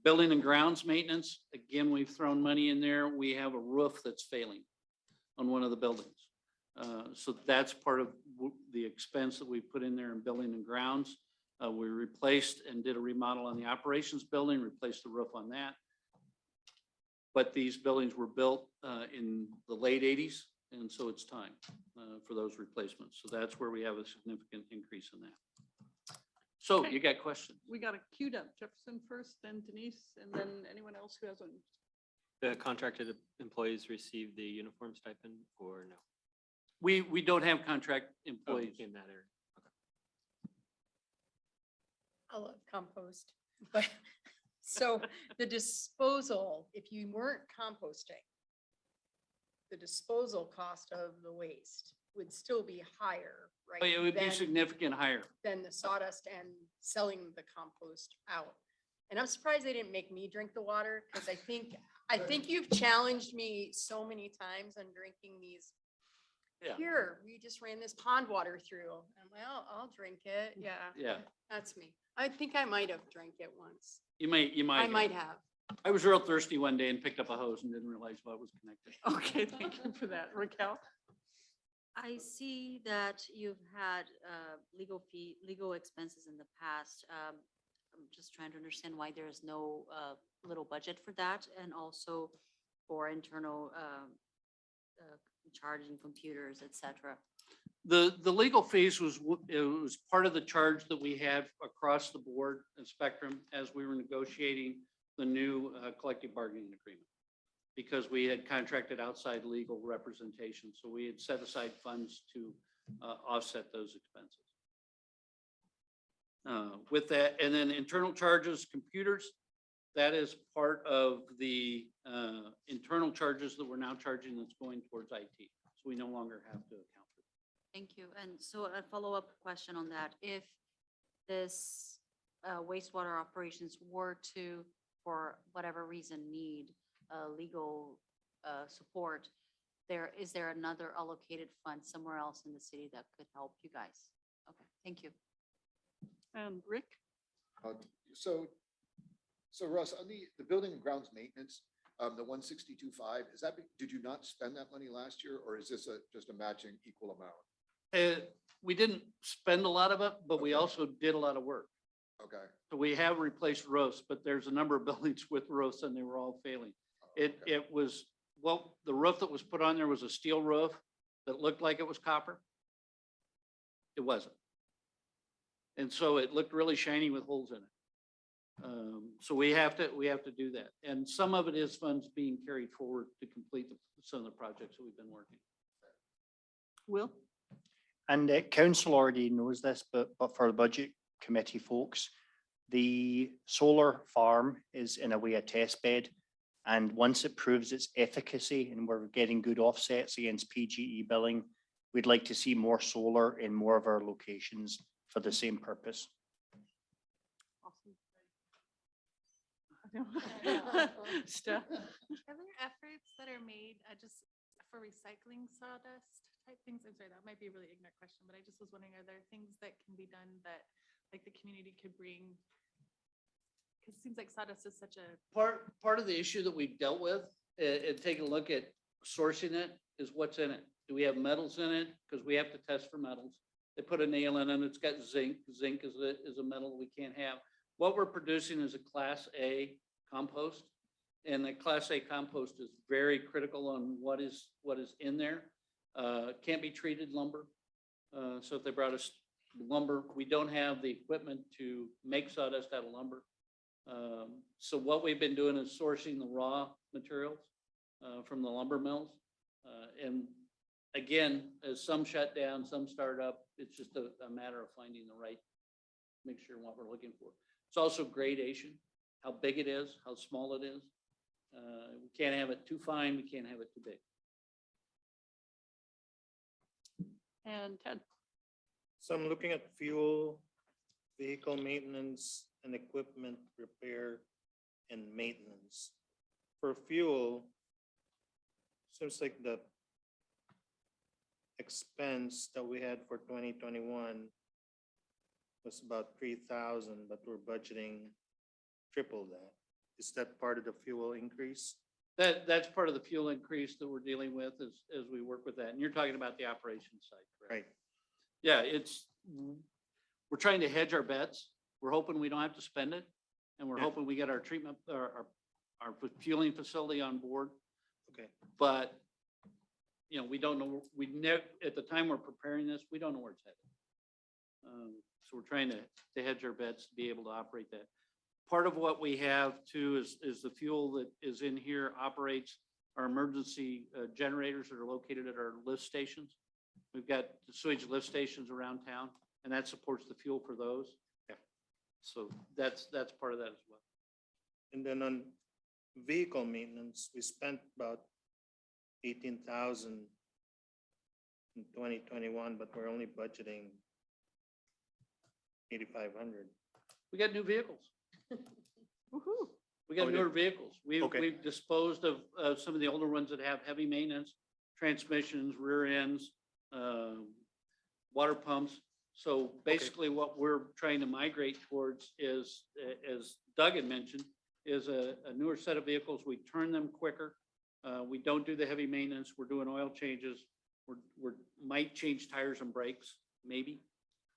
Speaker 13: Building and grounds maintenance, again, we've thrown money in there. We have a roof that's failing on one of the buildings. So that's part of the expense that we put in there in building and grounds. We replaced and did a remodel on the operations building, replaced the roof on that. But these buildings were built in the late 80s, and so it's time for those replacements. So that's where we have a significant increase in that. So
Speaker 1: Okay.
Speaker 13: you got questions?
Speaker 1: We got it queued up. Jefferson first, then Denise, and then anyone else who hasn't.
Speaker 15: The contracted employees receive the uniform stipend or no?
Speaker 13: We don't have contract
Speaker 15: Oh,
Speaker 13: employees.
Speaker 15: in that area.
Speaker 16: I love compost, but so the disposal, if you weren't composting, the disposal cost of the waste would still be higher, right?
Speaker 13: But it would be
Speaker 16: than-
Speaker 13: significant higher.
Speaker 16: Than the sawdust and selling the compost out. And I'm surprised they didn't make me drink the water, because I think you've challenged me so many times on drinking these.
Speaker 13: Yeah.
Speaker 16: Here, we just ran this pond water through. And well, I'll drink it. Yeah.
Speaker 13: Yeah.
Speaker 16: That's me. I think I might have drank it once.
Speaker 13: You might.
Speaker 16: I might have.
Speaker 13: I was real thirsty one day and picked up a hose and didn't realize what was connected.
Speaker 1: Okay, thank you for that. Raquel?
Speaker 4: I see that you've had legal expenses in the past. I'm just trying to understand why there is no little budget for that, and also for internal charging computers, et cetera.
Speaker 13: The legal fees it was part of the charge that we had across the board and spectrum as we were negotiating the new collective bargaining agreement, because we had contracted outside legal representation. So we had set aside funds to offset those expenses. With that, and then internal charges, computers, that is part of the internal charges that we're now charging that's going towards IT. So we no longer have to account for it.
Speaker 4: Thank you. And so a follow-up question on that. If this wastewater operations were to, for whatever reason, need legal support, is there another allocated fund somewhere else in the city that could help you guys? Okay, thank you.
Speaker 1: And Rick?
Speaker 9: So Russ, on the building and grounds maintenance, the 162.5, did you not spend that money last year, or is this just a matching equal amount?
Speaker 13: We didn't spend a lot of it, but we also did a lot of work.
Speaker 9: Okay.
Speaker 13: So we have replaced roofs, but there's a number of buildings with roofs and they were all failing. It was, well, the roof that was put on there was a steel roof that looked like it was copper. It wasn't. And so it looked really shiny with holes in it. So we have to do that. And some of it is funds being carried forward to complete some of the projects that we've been working.
Speaker 1: Will?
Speaker 12: And council already knows this, but for the budget committee folks, the solar farm is in a way a test bed. And once it proves its efficacy and we're getting good offsets against PGE billing, we'd like to see more solar in more of our locations for the same purpose.
Speaker 1: Awesome. Steph?
Speaker 11: Are there efforts that are made just for recycling sawdust type things? I'm sorry, that might be a really ignorant question, but I just was wondering, are there things that can be done that like the community could bring? Because it seems like sawdust is such a,
Speaker 13: Part of the issue that we've dealt with and taking a look at sourcing it is what's in it. Do we have metals in it? Because we have to test for metals. They put a nail in it, it's got zinc. Zinc is a metal we can't have. What we're producing is a Class A compost. And the Class A compost is very critical on what is in there. Can't be treated lumber. So if they brought us lumber, we don't have the equipment to make sawdust out of lumber. So what we've been doing is sourcing the raw materials from the lumber mills. And again, as some shut down, some start up, it's just a matter of finding the right mixture and what we're looking for. It's also gradation, how big it is, how small it is. We can't have it too fine, we can't have it too big.
Speaker 1: And Ted?
Speaker 6: So I'm looking at fuel, vehicle maintenance, and equipment repair and maintenance. For fuel, seems like the expense that we had for 2021 was about 3,000, but we're budgeting triple that. Is that part of the fuel increase?
Speaker 13: That's part of the fuel increase that we're dealing with as we work with that. And you're talking about the operations side, correct?
Speaker 6: Right.
Speaker 13: Yeah, we're trying to hedge our bets. We're hoping we don't have to spend it. And we're
Speaker 6: Yeah.
Speaker 13: hoping we get our treatment, our fueling facility on board.
Speaker 6: Okay.
Speaker 13: But, you know, we don't know, at the time we're preparing this, we don't know where it's headed. So we're trying to hedge our bets to be able to operate that. Part of what we have too is the fuel that is in here operates our emergency generators that are located at our lift stations. We've got the sewage lift stations around town, and that supports the fuel for those.
Speaker 6: Yeah.
Speaker 13: So that's part of that as well.
Speaker 6: And then on vehicle maintenance, we spent about 18,000 in 2021, but we're only budgeting 8,500.
Speaker 13: We got new vehicles.
Speaker 1: Woohoo.
Speaker 13: We got
Speaker 6: we did?
Speaker 13: newer vehicles.
Speaker 6: Okay.
Speaker 13: We've disposed of some of the older ones that have heavy maintenance, transmissions, rear ends, water pumps. So basically what we're trying to migrate towards is, as Doug had mentioned, is a newer set of vehicles. We turn them quicker. We don't do the heavy maintenance. We're doing oil changes. We're might change tires and brakes, maybe,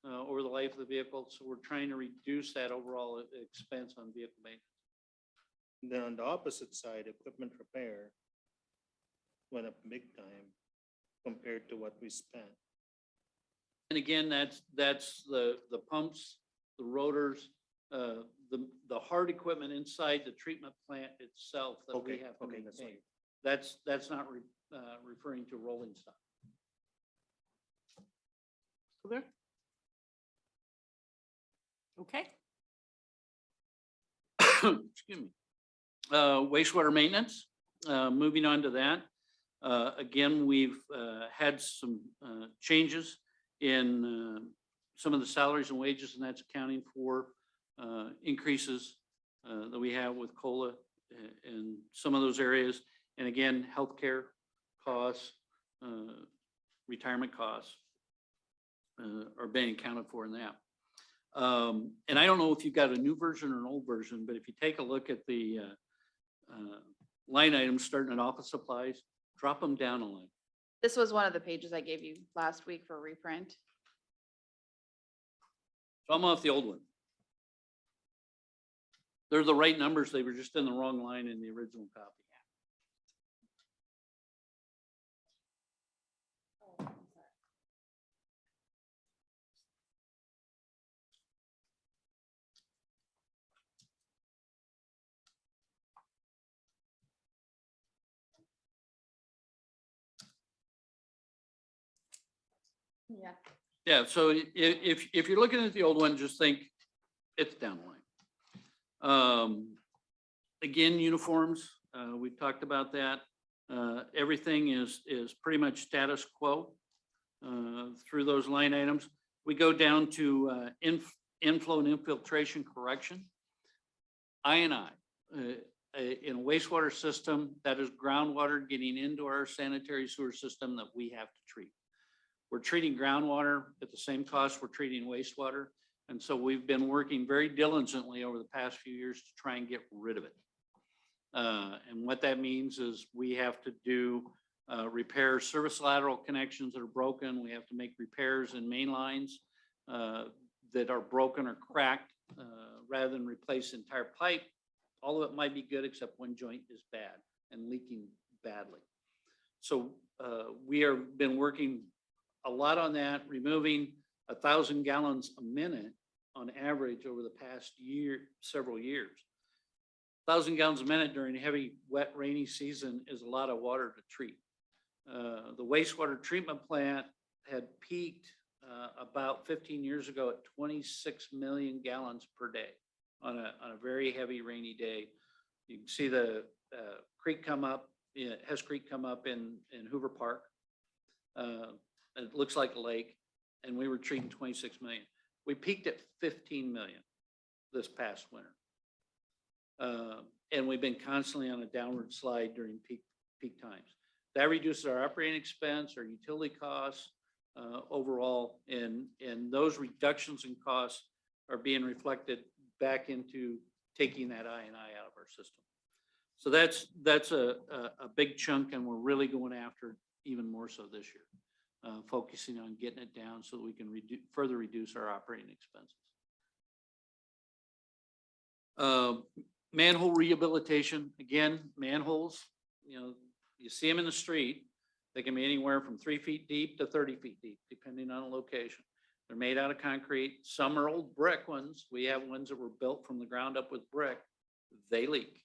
Speaker 13: over the life of the vehicle. So we're trying to reduce that overall expense on vehicle maintenance.
Speaker 6: And then on the opposite side, equipment repair went up big time compared to what we spent.
Speaker 13: And again, that's the pumps, the rotors, the hard equipment inside the treatment plant itself that we
Speaker 6: Okay,
Speaker 13: have to
Speaker 6: okay, that's
Speaker 13: maintain. That's not referring to rolling stock.
Speaker 1: Still there? Okay.
Speaker 13: Excuse me. Wastewater maintenance, moving on to that. Again, we've had some changes in some of the salaries and wages, and that's accounting for increases that we have with COLA in some of those areas. And again, healthcare costs, retirement costs are being accounted for in that. And I don't know if you've got a new version or an old version, but if you take a look at the line items starting at office supplies, drop them down a line.
Speaker 5: This was one of the pages I gave you last week for reprint.
Speaker 13: So I'm off the old one. They're the right numbers. They were just in the wrong line in the original copy.
Speaker 5: Yeah.
Speaker 13: Yeah, so if you're looking at the old one, just think it's down the line. Again, uniforms, we've talked about that. Everything is pretty much status quo through those line items. We go down to inflow and infiltration correction. I&I, in a wastewater system, that is groundwater getting into our sanitary sewer system that we have to treat. We're treating groundwater at the same cost we're treating wastewater. And so we've been working very diligently over the past few years to try and get rid of it. And what that means is we have to do repair service lateral connections that are broken. We have to make repairs in main lines that are broken or cracked rather than replace entire pipe. All of it might be good except one joint is bad and leaking badly. So we have been working a lot on that, removing 1,000 gallons a minute on average over the past year, several years. 1,000 gallons a minute during a heavy, wet, rainy season is a lot of water to treat. The wastewater treatment plant had peaked about 15 years ago at 26 million gallons per day on a very heavy rainy day. You can see the creek come up, Hess Creek come up in Hoover Park. It looks like a lake, and we were treating 26 million. We peaked at 15 million this past winter. And we've been constantly on a downward slide during peak times. That reduces our operating expense, our utility costs overall, and those reductions in costs are being reflected back into taking that I&I out of our system. So that's a big chunk, and we're really going after it even more so this year, focusing on getting it down so that we can further reduce our operating expenses. Manhole rehabilitation, again, manholes, you see them in the street. They can be anywhere from 3 feet deep to 30 feet deep, depending on the location. They're made out of concrete. Some are old brick ones. We have ones that were built from the ground up with brick. They leak.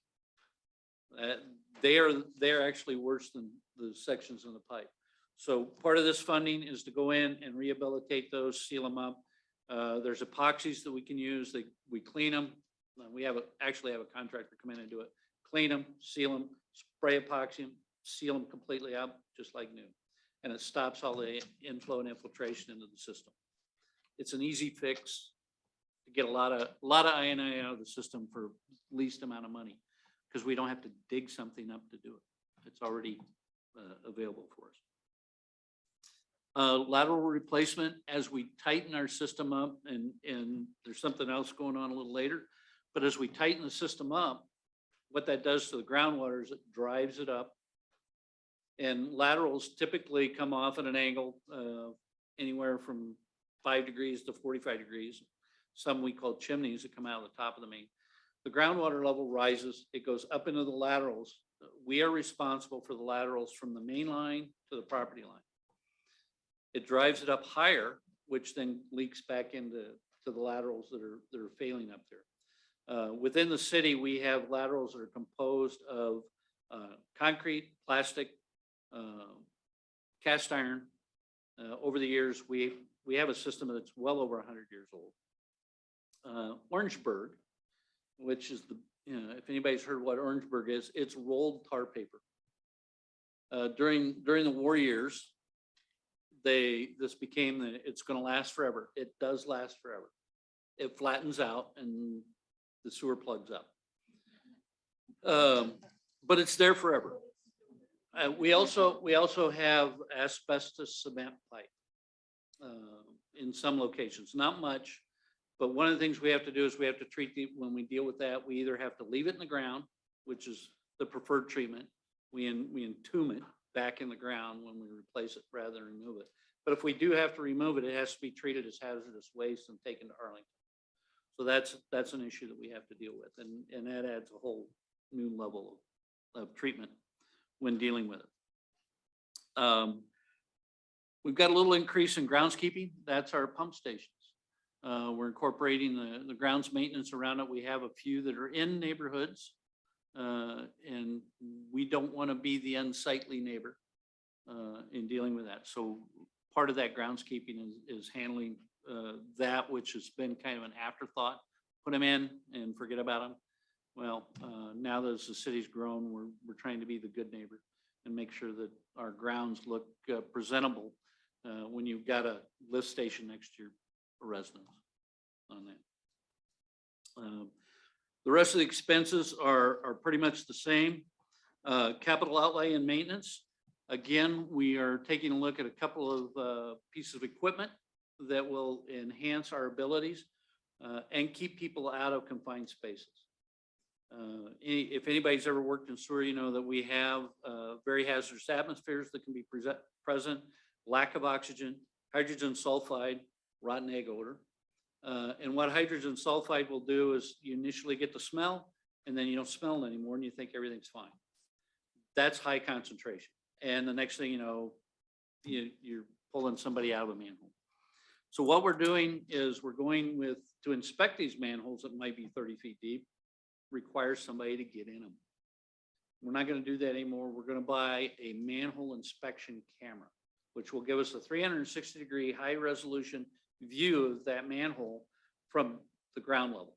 Speaker 13: They're actually worse than the sections in the pipe. So part of this funding is to go in and rehabilitate those, seal them up. There's epoxies that we can use. We clean them. We actually have a contractor come in and do it. Clean them, seal them, spray epoxy them, seal them completely up, just like new. And it stops all the inflow and infiltration into the system. It's an easy fix to get a lot of I&I out of the system for least amount of money, because we don't have to dig something up to do it. It's already available for us. Lateral replacement, as we tighten our system up, and there's something else going on a little later, but as we tighten the system up, what that does to the groundwater is it drives it up. And laterals typically come off at an angle anywhere from 5 degrees to 45 degrees. Some we call chimneys that come out of the top of the main. The groundwater level rises, it goes up into the laterals. We are responsible for the laterals from the main line to the property line. It drives it up higher, which then leaks back into the laterals that are failing up there. Within the city, we have laterals that are composed of concrete, plastic, cast iron. Over the years, we have a system that's well over 100 years old. Orangeburg, which is if anybody's heard what Orangeburg is, it's rolled tar paper. During the war years, this became it's going to last forever. It does last forever. It flattens out and the sewer plugs up. But it's there forever. We also have asbestos cement pipe in some locations, not much, but one of the things we have to do is we have to treat when we deal with that, we either have to leave it in the ground, which is the preferred treatment. We entomb it back in the ground when we replace it rather than remove it. But if we do have to remove it, it has to be treated as hazardous waste and taken to Arlington. So that's an issue that we have to deal with, and that adds a whole new level of treatment when dealing with it. We've got a little increase in groundskeeping. That's our pump stations. We're incorporating the grounds maintenance around it. We have a few that are in neighborhoods, and we don't want to be the unsightly neighbor in dealing with that. So part of that groundskeeping is handling that which has been kind of an afterthought. Put them in and forget about them. Well, now that as the city's grown, we're trying to be the good neighbor and make sure that our grounds look presentable when you've got a lift station next to your residence on that. The rest of the expenses are pretty much the same. Capital outlay and maintenance. Again, we are taking a look at a couple of pieces of equipment that will enhance our abilities and keep people out of confined spaces. If anybody's ever worked in sewer, you know that we have very hazardous atmospheres that can be present, lack of oxygen, hydrogen sulfide, rotten egg odor. And what hydrogen sulfide will do is you initially get the smell and then you don't smell it anymore and you think everything's fine. That's high concentration. And the next thing you know, you're pulling somebody out of a manhole. So what we're doing is we're going to inspect these manholes that might be 30 feet deep, requires somebody to get in them. We're not going to do that anymore. We're going to buy a manhole inspection camera, which will give us a 360-degree high resolution view of that manhole from the ground level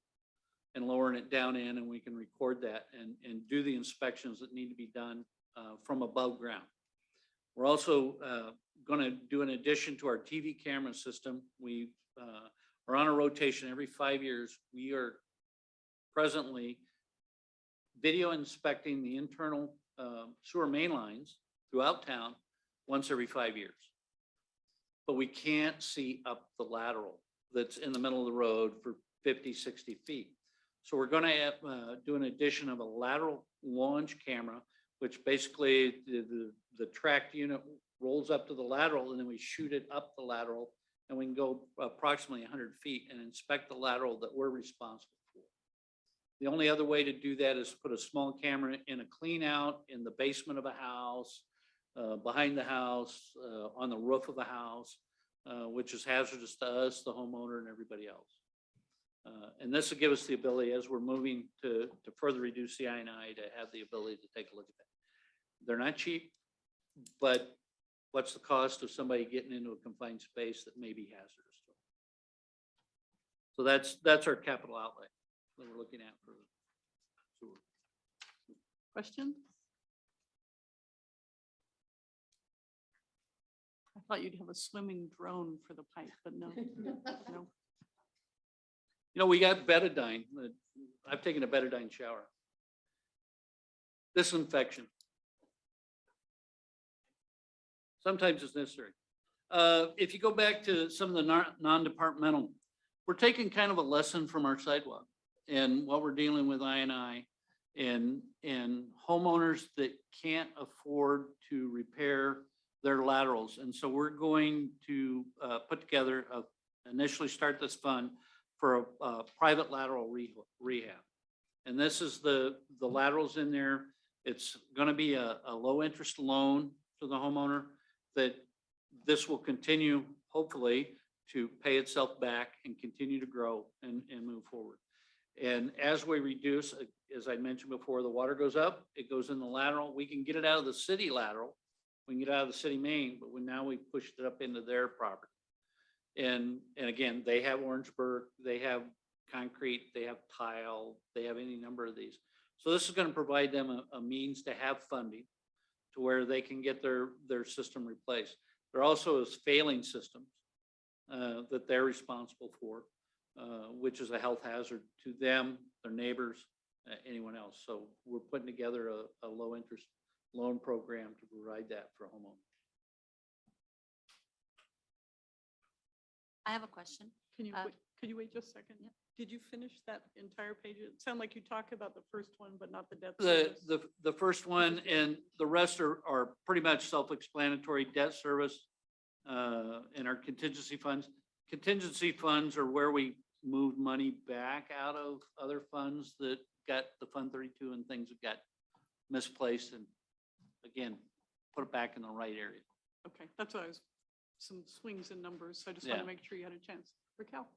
Speaker 13: and lowering it down in, and we can record that and do the inspections that need to be done from above ground. We're also going to do an addition to our TV camera system. We are on a rotation every 5 years. We are presently video inspecting the internal sewer main lines throughout town once every 5 years. But we can't see up the lateral that's in the middle of the road for 50, 60 feet. So we're going to do an addition of a lateral launch camera, which basically the tracked unit rolls up to the lateral and then we shoot it up the lateral and we can go approximately 100 feet and inspect the lateral that we're responsible for. The only other way to do that is put a small camera in a clean out in the basement of a house, behind the house, on the roof of the house, which is hazardous to us, the homeowner, and everybody else. And this will give us the ability, as we're moving to further reduce the I&I, to have the ability to take a look at that. They're not cheap, but what's the cost of somebody getting into a confined space that may be hazardous to them? So that's our capital outlay that we're looking at for sewer.
Speaker 1: Question? I thought you'd have a swimming drone for the pipe, but no, no.
Speaker 13: You know, we got betadine. I've taken a betadine shower. Disinfection. Sometimes it's necessary. If you go back to some of the non-departmental, we're taking kind of a lesson from our sidewalk and what we're dealing with I&I and homeowners that can't afford to repair their laterals. And so we're going to put together, initially start this fund for a private lateral rehab. And this is the laterals in there. It's going to be a low interest loan to the homeowner that this will continue, hopefully, to pay itself back and continue to grow and move forward. And as we reduce, as I mentioned before, the water goes up, it goes in the lateral. We can get it out of the city lateral. We can get it out of the city main, but now we pushed it up into their property. And again, they have Orangeburg, they have concrete, they have tile, they have any number of these. So this is going to provide them a means to have funding to where they can get their system replaced. There also is failing systems that they're responsible for, which is a health hazard to them, their neighbors, anyone else. So we're putting together a low interest loan program to provide that for homeowners.
Speaker 4: I have a question.
Speaker 1: Can you wait just a second?
Speaker 4: Yep.
Speaker 1: Did you finish that entire page? It sounded like you talked about the first one, but not the debt
Speaker 13: The
Speaker 1: service.
Speaker 13: first one and the rest are pretty much self-explanatory. Debt service and our contingency funds. Contingency funds are where we move money back out of other funds that got the Fund 32 and things that got misplaced, and again, put it back in the right area.
Speaker 1: Okay, that's what I was, some swings in numbers. So I just want
Speaker 13: Yeah.
Speaker 1: to make sure you had a chance. Raquel?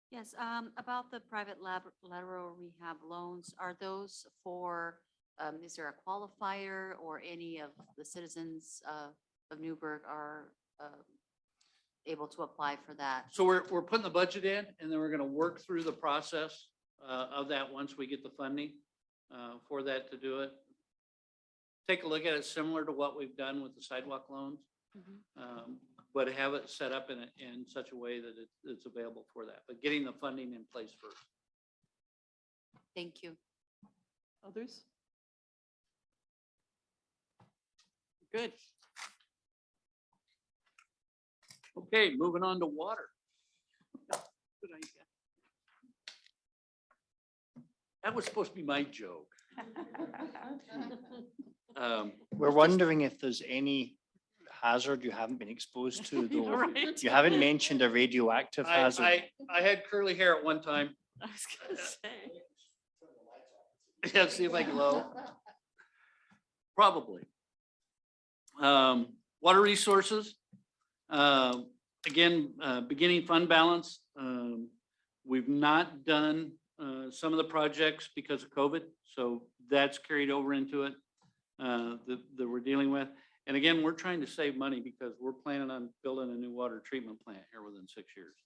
Speaker 4: Yes, about the private lateral rehab loans, are those for, is there a qualifier or any of the citizens of Newberg are able to apply for that?
Speaker 13: So we're putting the budget in, and then we're gonna work through the process of that once we get the funding for that to do it. Take a look at it similar to what we've done with the sidewalk loans, but have it set up in such a way that it's available for that, but getting the funding in place first.
Speaker 4: Thank you.
Speaker 1: Others? Good.
Speaker 13: Okay, moving on to water.
Speaker 1: Good idea.
Speaker 13: That was supposed to be my joke.
Speaker 12: We're wondering if there's any hazard you haven't been exposed to, though.
Speaker 1: Right.
Speaker 12: You haven't mentioned a radioactive hazard.
Speaker 13: I had curly hair at one time.
Speaker 1: I was gonna say.
Speaker 13: Yeah, see if I can low. Probably. Water resources. Again, beginning fund balance. We've not done some of the projects because of COVID, so that's carried over into it that we're dealing with. And again, we're trying to save money because we're planning on building a new water treatment plant here within 6 years.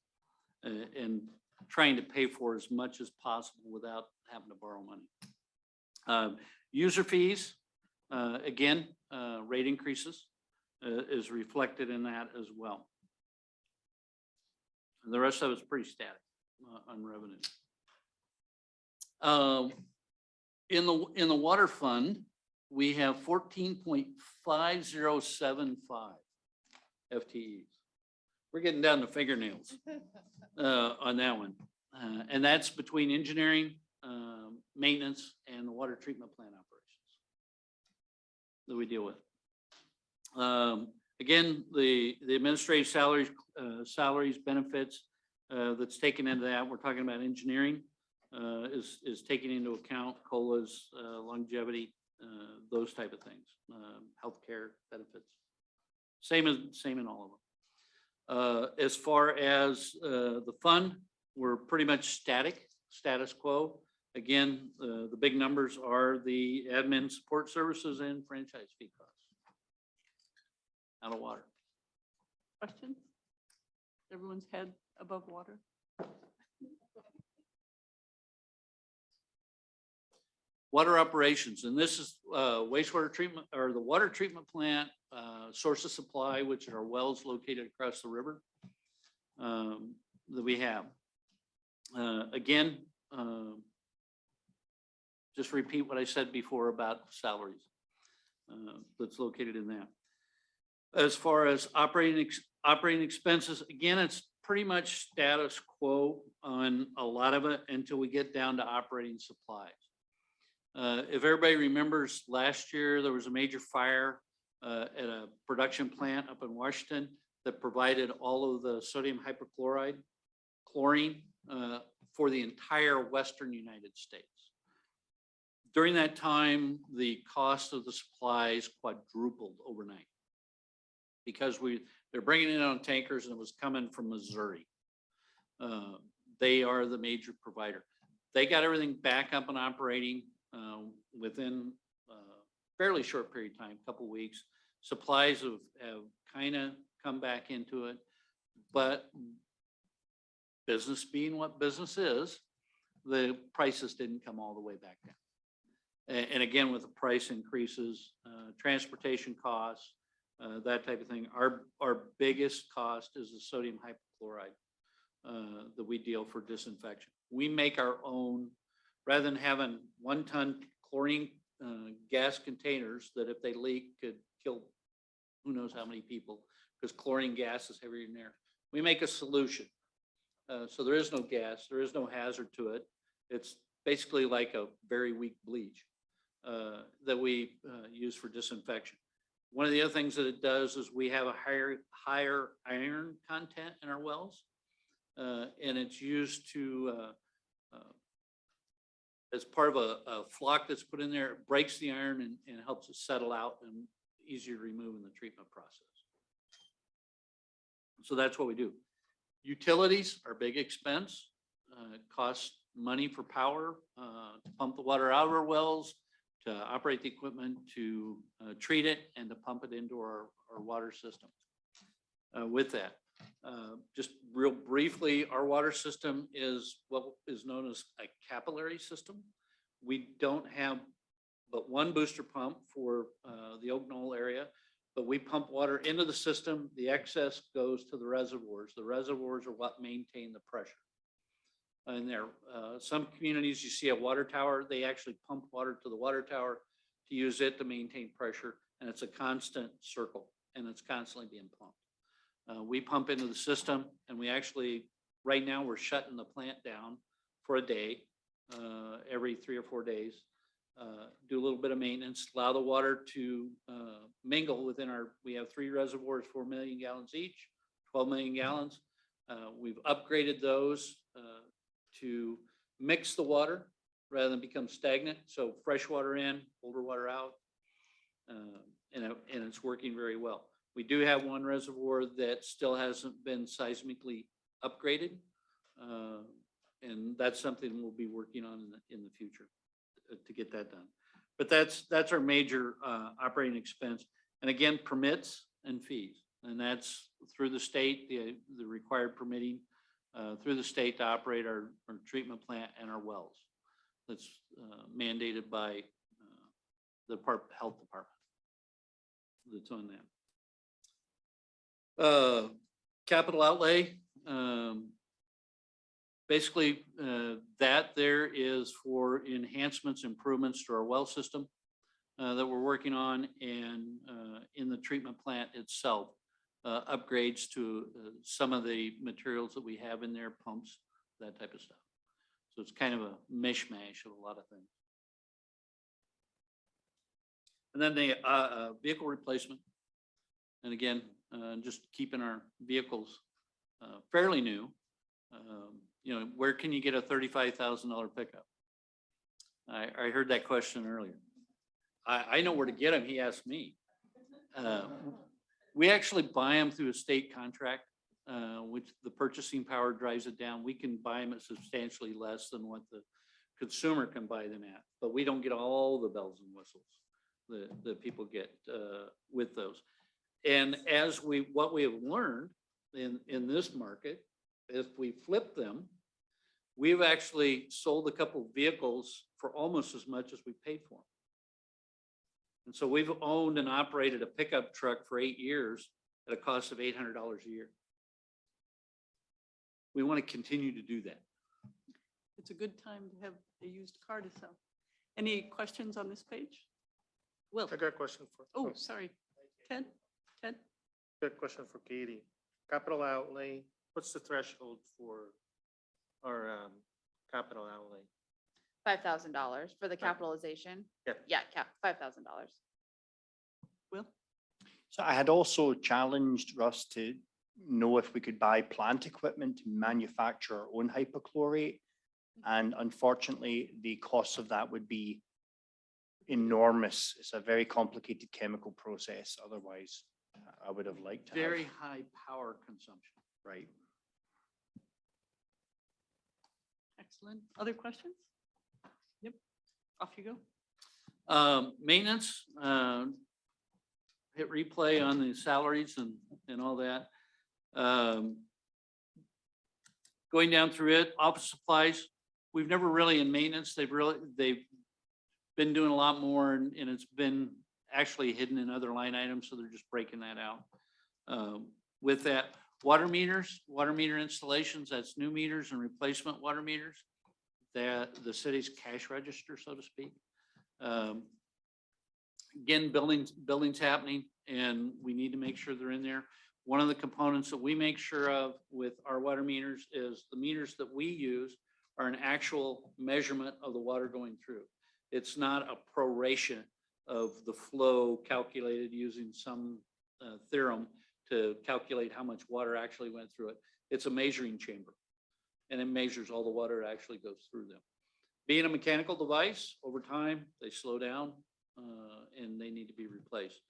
Speaker 13: And trying to pay for as much as possible without having to borrow money. User fees, again, rate increases is reflected in that as well. And the rest of it's pretty static on revenue. In the water fund, we have 14.5075 FTEs. We're getting down to fingernails on that one. And that's between engineering, maintenance, and the water treatment plant operations that we deal with. Again, the administrative salaries, benefits that's taken into that. We're talking about engineering is taking into account COLAs, longevity, those type of things, healthcare benefits. Same in all of them. As far as the fund, we're pretty much status quo. Again, the big numbers are the admin support services and franchise fee costs out of water.
Speaker 1: Questions? Everyone's head above water?
Speaker 13: Water operations, and this is wastewater treatment or the water treatment plant, source of supply, which are wells located across the river that we have. Again, just repeat what I said before about salaries that's located in that. As far as operating expenses, again, it's pretty much status quo on a lot of it until we get down to operating supplies. If everybody remembers, last year there was a major fire at a production plant up in Washington that provided all of the sodium hypochlorite, chlorine for the entire Western United States. During that time, the cost of the supplies quadrupled overnight because they're bringing it in on tankers and it was coming from Missouri. They are the major provider. They got everything back up and operating within a fairly short period of time, couple weeks. Supplies have kind of come back into it, but business being what business is, the prices didn't come all the way back down. And again, with the price increases, transportation costs, that type of thing, our biggest cost is the sodium hypochlorite that we deal for disinfection. We make our own, rather than having 1 ton chlorine gas containers that if they leak could kill who knows how many people, because chlorine gas is heavier in there. We make a solution. So there is no gas, there is no hazard to it. It's basically like a very weak bleach that we use for disinfection. One of the other things that it does is we have a higher iron content in our wells, and it's used to as part of a flock that's put in there. It breaks the iron and helps it settle out and easier to remove in the treatment process. So that's what we do. Utilities are big expense. It costs money for power to pump the water out of our wells, to operate the equipment, to treat it, and to pump it into our water system with that. Just real briefly, our water system is what is known as a capillary system. We don't have but one booster pump for the Oak Knoll area, but we pump water into the system. The excess goes to the reservoirs. The reservoirs are what maintain the pressure. And there, some communities, you see a water tower, they actually pump water to the water tower to use it to maintain pressure, and it's a constant circle, and it's constantly being pumped. We pump into the system, and we actually, right now, we're shutting the plant down for a day, every 3 or 4 days. Do a little bit of maintenance, allow the water to mingle within we have 3 reservoirs, 4 million gallons each, 12 million gallons. We've upgraded those to mix the water rather than become stagnant. So fresh water in, older water out, and it's working very well. We do have one reservoir that still hasn't been seismically upgraded. And that's something we'll be working on in the future to get that done. But that's our major operating expense. And again, permits and fees. And that's through the state, the required permitting through the state to operate our treatment plant and our wells. That's mandated by the health department that's on that. Capital outlay. Basically, that there is for enhancements, improvements to our well system that we're working on, and in the treatment plant itself, upgrades to some of the materials that we have in there, pumps, that type of stuff. So it's kind of a mishmash of a lot of things. And then the vehicle replacement. And again, just keeping our vehicles fairly new. You know, where can you get a $35,000 pickup? I heard that question earlier. I know where to get them. He asked me. We actually buy them through a state contract, which the purchasing power drives it down. We can buy them at substantially less than what the consumer can buy them at, but we don't get all the bells and whistles that people get with those. And what we have learned in this market, if we flip them, we've actually sold a couple of vehicles for almost as much as we paid for them. And so we've owned and operated a pickup truck for 8 years at a cost of $800 a year. We want to continue to do that.
Speaker 1: It's a good time to have a used car to sell. Any questions on this page? Will,
Speaker 6: I got a question for.
Speaker 1: oh, sorry. Ted?
Speaker 6: Good question for Katie. Capital outlay, what's the threshold for our capital outlay?
Speaker 5: $5,000 for the capitalization.
Speaker 6: Yeah.
Speaker 5: Yeah, $5,000.
Speaker 1: Will?
Speaker 12: So I had also challenged Russ to know if we could buy plant equipment to manufacture our own hypochlorite. And unfortunately, the cost of that would be enormous. It's a very complicated chemical process. Otherwise, I would have liked to have.
Speaker 13: Very high power consumption.
Speaker 12: Right.
Speaker 1: Excellent. Other questions? Yep. Off you go.
Speaker 13: Maintenance, hit replay on the salaries and all that. Going down through it, office supplies, we've never really in maintenance, they've been doing a lot more, and it's been actually hidden in other line items, so they're just breaking that out. With that, water meter installations, that's new meters and replacement water meters, that the city's cash register, so to speak. Again, buildings happening, and we need to make sure they're in there. One of the components that we make sure of with our water meters is the meters that we use are an actual measurement of the water going through. It's not a proration of the flow calculated using some theorem to calculate how much water actually went through it. It's a measuring chamber, and it measures all the water that actually goes through them. Being a mechanical device, over time, they slow down and they need to be replaced.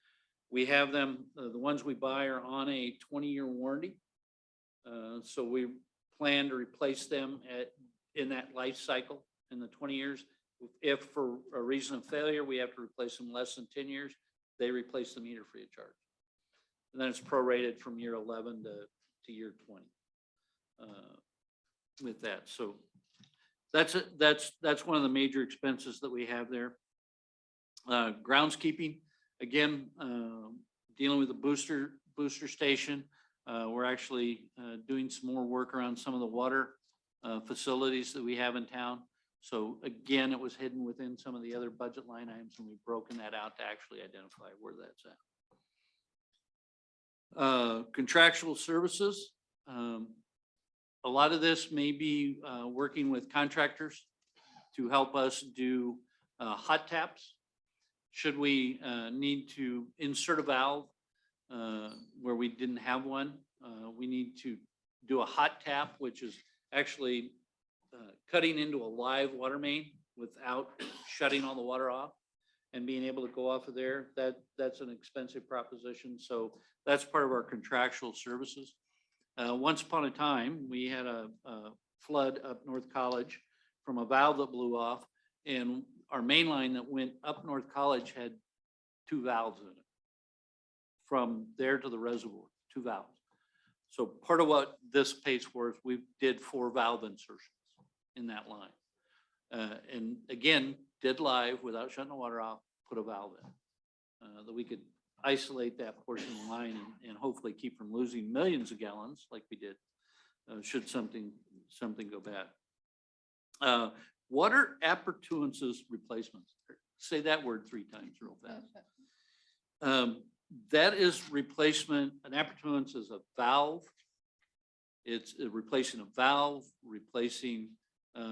Speaker 13: We have them, the ones we buy are on a 20-year warranty. So we plan to replace them in that life cycle in the 20 years. If for a reason of failure, we have to replace them less than 10 years, they replace the meter free of charge. And then it's prorated from year 11 to to year 20 with that. So that's one of the major expenses that we have there. Groundskeeping, again, dealing with the booster station. We're actually doing some more work around some of the water facilities that we have in town. So again, it was hidden within some of the other budget line items, and we've broken that out to actually identify where that's at. Contractual services. A lot of this may be working with contractors to help us do hot taps. Should we need to insert a valve where we didn't have one, we need to do a hot tap, which is actually cutting into a live water main without shutting all the water off and being able to go off of there. That's an expensive proposition. So that's part of our contractual services. Once upon a time, we had a flood up North College from a valve that blew off, and our main line that went up North College had 2 valves in it. From there to the reservoir, 2 valves. So part of what this pays for is we did 4 valve insertions in that line. And again, did live without shutting the water off, put a valve in. That we could isolate that portion of the line and hopefully keep from losing millions of gallons like we did, should something go bad. Water appurtenances replacements. Say that word 3 times real fast. That is replacement. An appurtenance is a valve. It's replacing a valve, replacing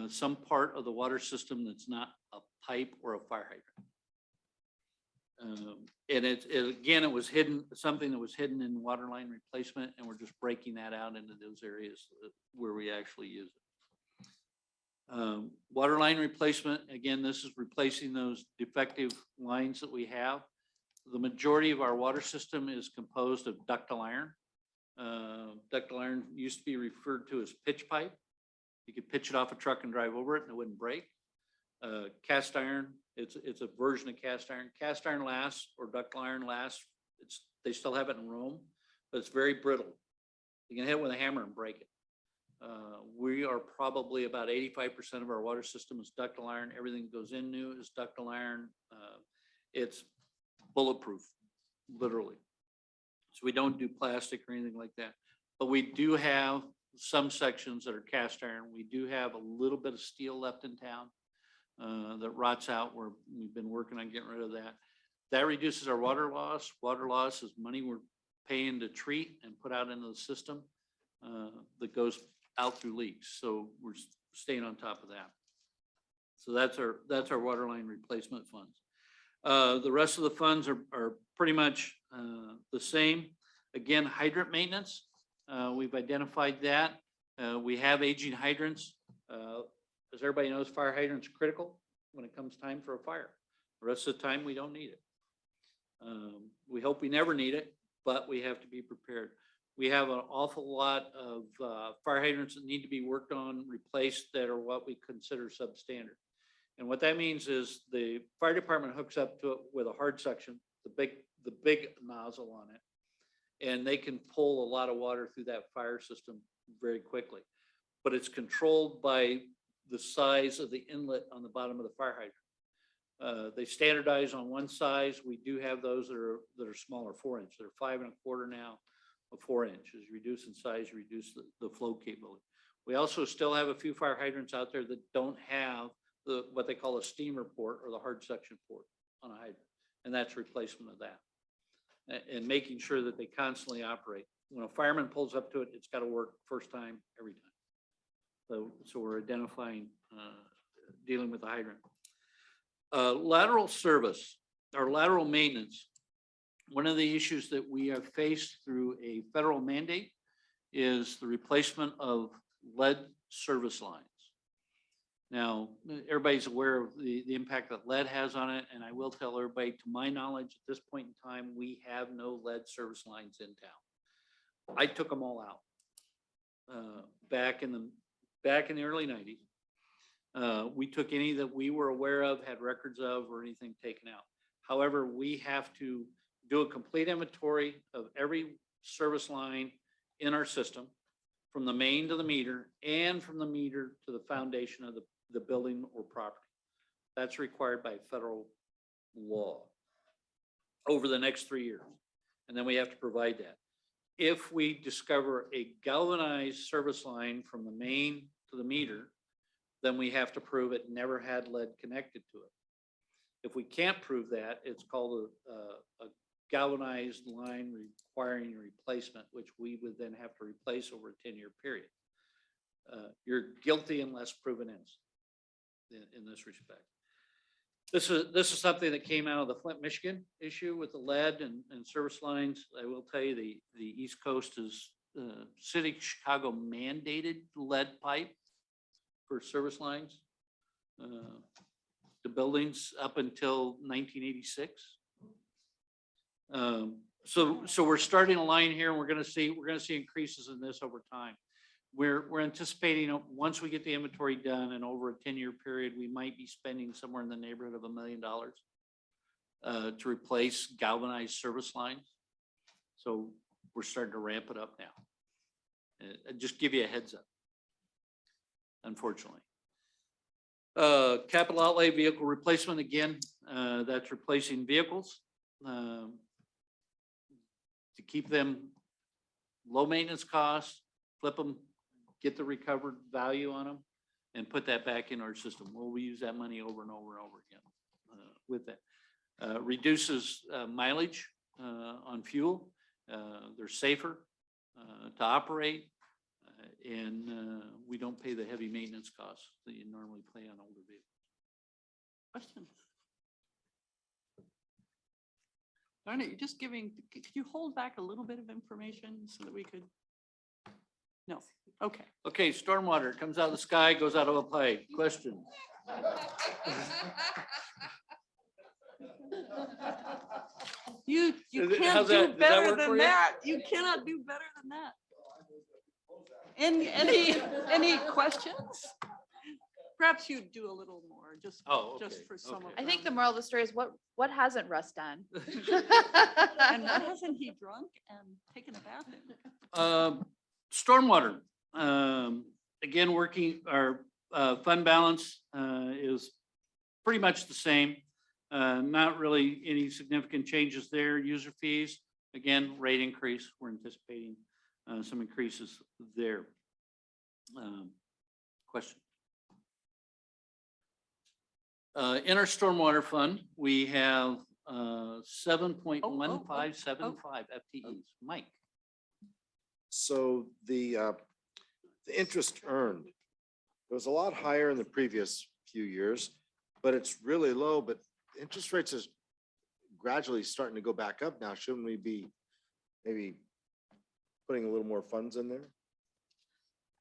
Speaker 13: some part of the water system that's not a pipe or a fire hydrant. And again, it was hidden, something that was hidden in water line replacement, and we're just breaking that out into those areas where we actually use it. Water line replacement, again, this is replacing those defective lines that we have. The majority of our water system is composed of ductile iron. Ductile iron used to be referred to as pitch pipe. You could pitch it off a truck and drive over it and it wouldn't break. Cast iron, it's a version of cast iron. Cast iron lasts, or ductile iron lasts. They still have it in Rome, but it's very brittle. You can hit it with a hammer and break it. We are probably about 85% of our water system is ductile iron. Everything that goes in new is ductile iron. It's bulletproof, literally. So we don't do plastic or anything like that. But we do have some sections that are cast iron. We do have a little bit of steel left in town that rots out, where we've been working on getting rid of that. That reduces our water loss. Water loss is money we're paying to treat and put out into the system that goes out through leaks. So we're staying on top of that. So that's our water line replacement funds. The rest of the funds are pretty much the same. Again, hydrant maintenance, we've identified that. We have aging hydrants. As everybody knows, fire hydrants are critical when it comes time for a fire. The rest of the time, we don't need it. We hope we never need it, but we have to be prepared. We have an awful lot of fire hydrants that need to be worked on, replaced, that are what we consider substandard. And what that means is the fire department hooks up to it with a hard suction, the big nozzle on it, and they can pull a lot of water through that fire system very quickly. But it's controlled by the size of the inlet on the bottom of the fire hydrant. They standardize on one size. We do have those that are smaller, 4-inch. They're 5 1/4 now, a 4-inch. As you reduce in size, you reduce the flow capability. We also still have a few fire hydrants out there that don't have what they call a steamer port, or the hard suction port on a hydrant, and that's replacement of that. And making sure that they constantly operate. When a fireman pulls up to it, it's got to work first time, every time. So we're identifying, dealing with the hydrant. Lateral service, or lateral maintenance. One of the issues that we have faced through a federal mandate is the replacement of lead service lines. Now, everybody's aware of the impact that lead has on it, and I will tell everybody, to my knowledge, at this point in time, we have no lead service lines in town. I took them all out back in the early 90s. We took any that we were aware of, had records of, or anything taken out. However, we have to do a complete inventory of every service line in our system, from the main to the meter and from the meter to the foundation of the building or property. That's required by federal law over the next 3 years. And then we have to provide that. If we discover a galvanized service line from the main to the meter, then we have to prove it never had lead connected to it. If we can't prove that, it's called a galvanized line requiring replacement, which we would then have to replace over a 10-year period. You're guilty unless proven innocent in this respect. This is something that came out of the Flint, Michigan issue with the lead and service lines. I will tell you, the East Coast is, City of Chicago mandated lead pipe for service lines. The buildings up until 1986. So we're starting a line here, and we're gonna see increases in this over time. We're anticipating, once we get the inventory done and over a 10-year period, we might be spending somewhere in the neighborhood of $1 million to replace galvanized service lines. So we're starting to ramp it up now. Just give you a heads up, unfortunately. Capital outlay vehicle replacement, again, that's replacing vehicles to keep them low maintenance costs, flip them, get the recovered value on them, and put that back in our system. Well, we use that money over and over and over again with that. Reduces mileage on fuel. They're safer to operate, and we don't pay the heavy maintenance costs that you normally pay on older vehicles.
Speaker 1: Questions? Darn it, you're just giving, could you hold back a little bit of information so that we could? No, okay.
Speaker 13: Okay, stormwater comes out of the sky, goes out of a pipe. Question?
Speaker 1: You
Speaker 13: How's
Speaker 1: can't
Speaker 13: that?
Speaker 1: do
Speaker 13: Does that
Speaker 1: better
Speaker 13: work for
Speaker 1: than
Speaker 13: you?
Speaker 1: that. You cannot do better than that. Any questions? Perhaps you'd do a little more, just
Speaker 13: Okay,
Speaker 1: for some of
Speaker 13: okay.
Speaker 5: I think the
Speaker 1: them.
Speaker 5: moral of the story is what hasn't Russ done?
Speaker 1: And what hasn't he drunk and taken a bath in?
Speaker 13: Stormwater, again, our fund balance is pretty much the same. Not really any significant changes there. User fees, again, rate increase. We're anticipating some increases there. Question? In our stormwater fund, we have 7.1575 FTEs. Mike?
Speaker 8: So the interest earned, it was a lot higher in the previous few years, but it's really low, but interest rates is gradually starting to go back up now. Shouldn't we be maybe putting a little more funds in there?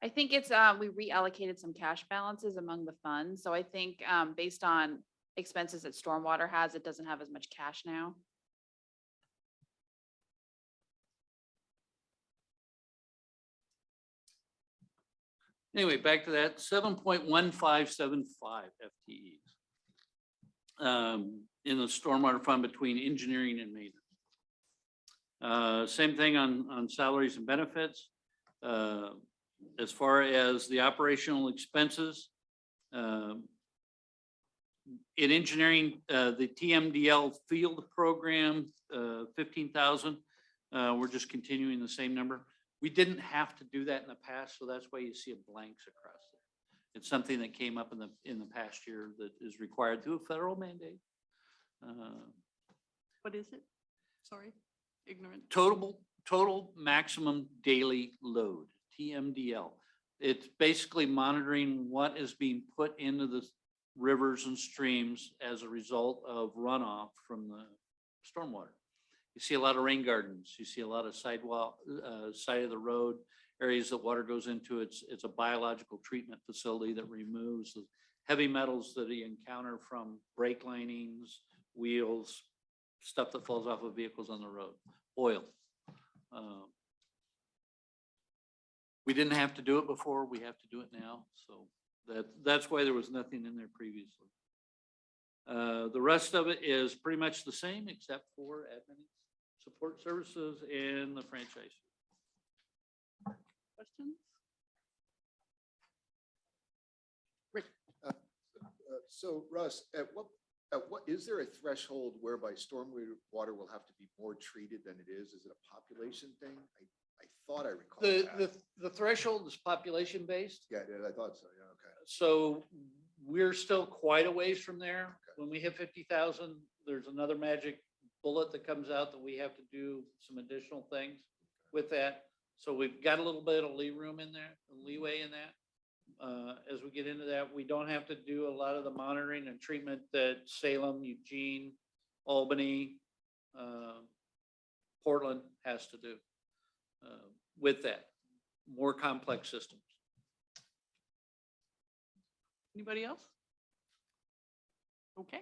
Speaker 5: I think it's, we reallocated some cash balances among the funds. So I think based on expenses that stormwater has, it doesn't have as much cash now.
Speaker 13: Anyway, back to that, 7.1575 FTEs in the stormwater fund between engineering and maintenance. Same thing on salaries and benefits. As far as the operational expenses, in engineering, the TMDL field program, 15,000. We're just continuing the same number. We didn't have to do that in the past, so that's why you see blanks across there. It's something that came up in the past year that is required through a federal mandate.
Speaker 1: What is it? Sorry, ignorant.
Speaker 13: Total maximum daily load, TMDL. It's basically monitoring what is being put into the rivers and streams as a result of runoff from the stormwater. You see a lot of rain gardens. You see a lot of sidewalk, side of the road areas that water goes into. It's a biological treatment facility that removes the heavy metals that you encounter from brake linings, wheels, stuff that falls off of vehicles on the road, oil. We didn't have to do it before. We have to do it now. So that's why there was nothing in there previously. The rest of it is pretty much the same except for admin, support services, and the franchise.
Speaker 1: questions?
Speaker 9: So Russ, is there a threshold whereby stormwater will have to be more treated than it is? Is it a population thing? I thought I recalled that.
Speaker 13: The threshold is population based.
Speaker 9: Yeah, I thought so, yeah, okay.
Speaker 13: So we're still quite a ways from there. When we hit 50,000, there's another magic bullet that comes out that we have to do some additional things with that. So we've got a little bit of leeway in that. As we get into that, we don't have to do a lot of the monitoring and treatment that Salem, Eugene, Albany, Portland has to do with that. More complex systems.
Speaker 1: Anybody else? Okay.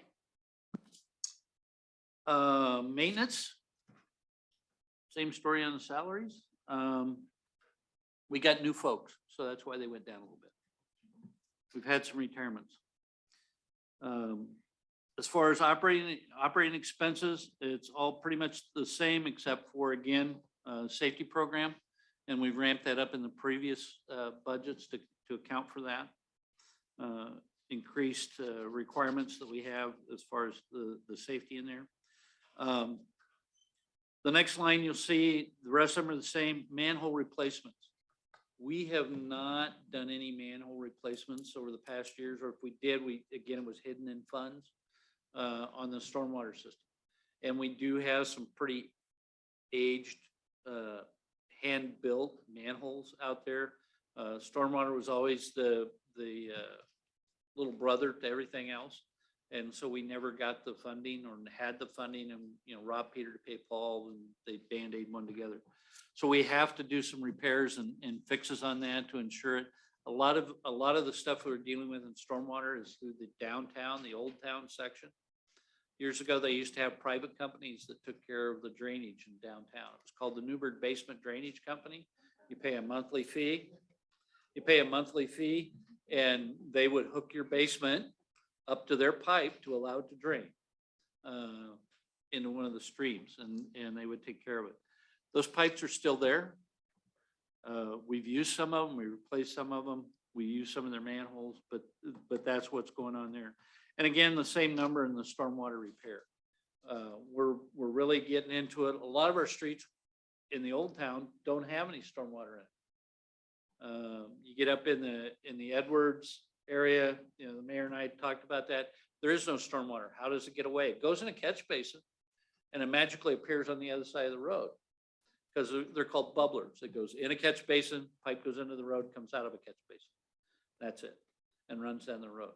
Speaker 13: Maintenance. Same story on the salaries. We got new folks, so that's why they went down a little bit. We've had some retirements. As far as operating expenses, it's all pretty much the same except for, again, safety program. And we've ramped that up in the previous budgets to account for that. Increased requirements that we have as far as the safety in there. The next line you'll see, the rest of them are the same. Manhole replacements. We have not done any manhole replacements over the past years, or if we did, again, it was hidden in funds on the stormwater system. And we do have some pretty aged hand-built manholes out there. Stormwater was always the little brother to everything else. And so we never got the funding or had the funding, and, robbed Peter to pay Paul, and they Band-Aid one together. So we have to do some repairs and fixes on that to ensure it. A lot of the stuff we're dealing with in stormwater is through the downtown, the old town section. Years ago, they used to have private companies that took care of the drainage in downtown. It was called the Newberg Basement Drainage Company. You pay a monthly fee. And they would hook your basement up to their pipe to allow it to drain into one of the streams, and they would take care of it. Those pipes are still there. We've used some of them, we replaced some of them, we use some of their manholes, but that's what's going on there. And again, the same number in the stormwater repair. We're really getting into it. A lot of our streets in the old town don't have any stormwater in it. You get up in the Edwards area, the mayor and I talked about that. There is no stormwater. How does it get away? It goes in a catch basin and it magically appears on the other side of the road, because they're called bubblers. It goes in a catch basin, pipe goes into the road, comes out of a catch basin. That's it, and runs down the road.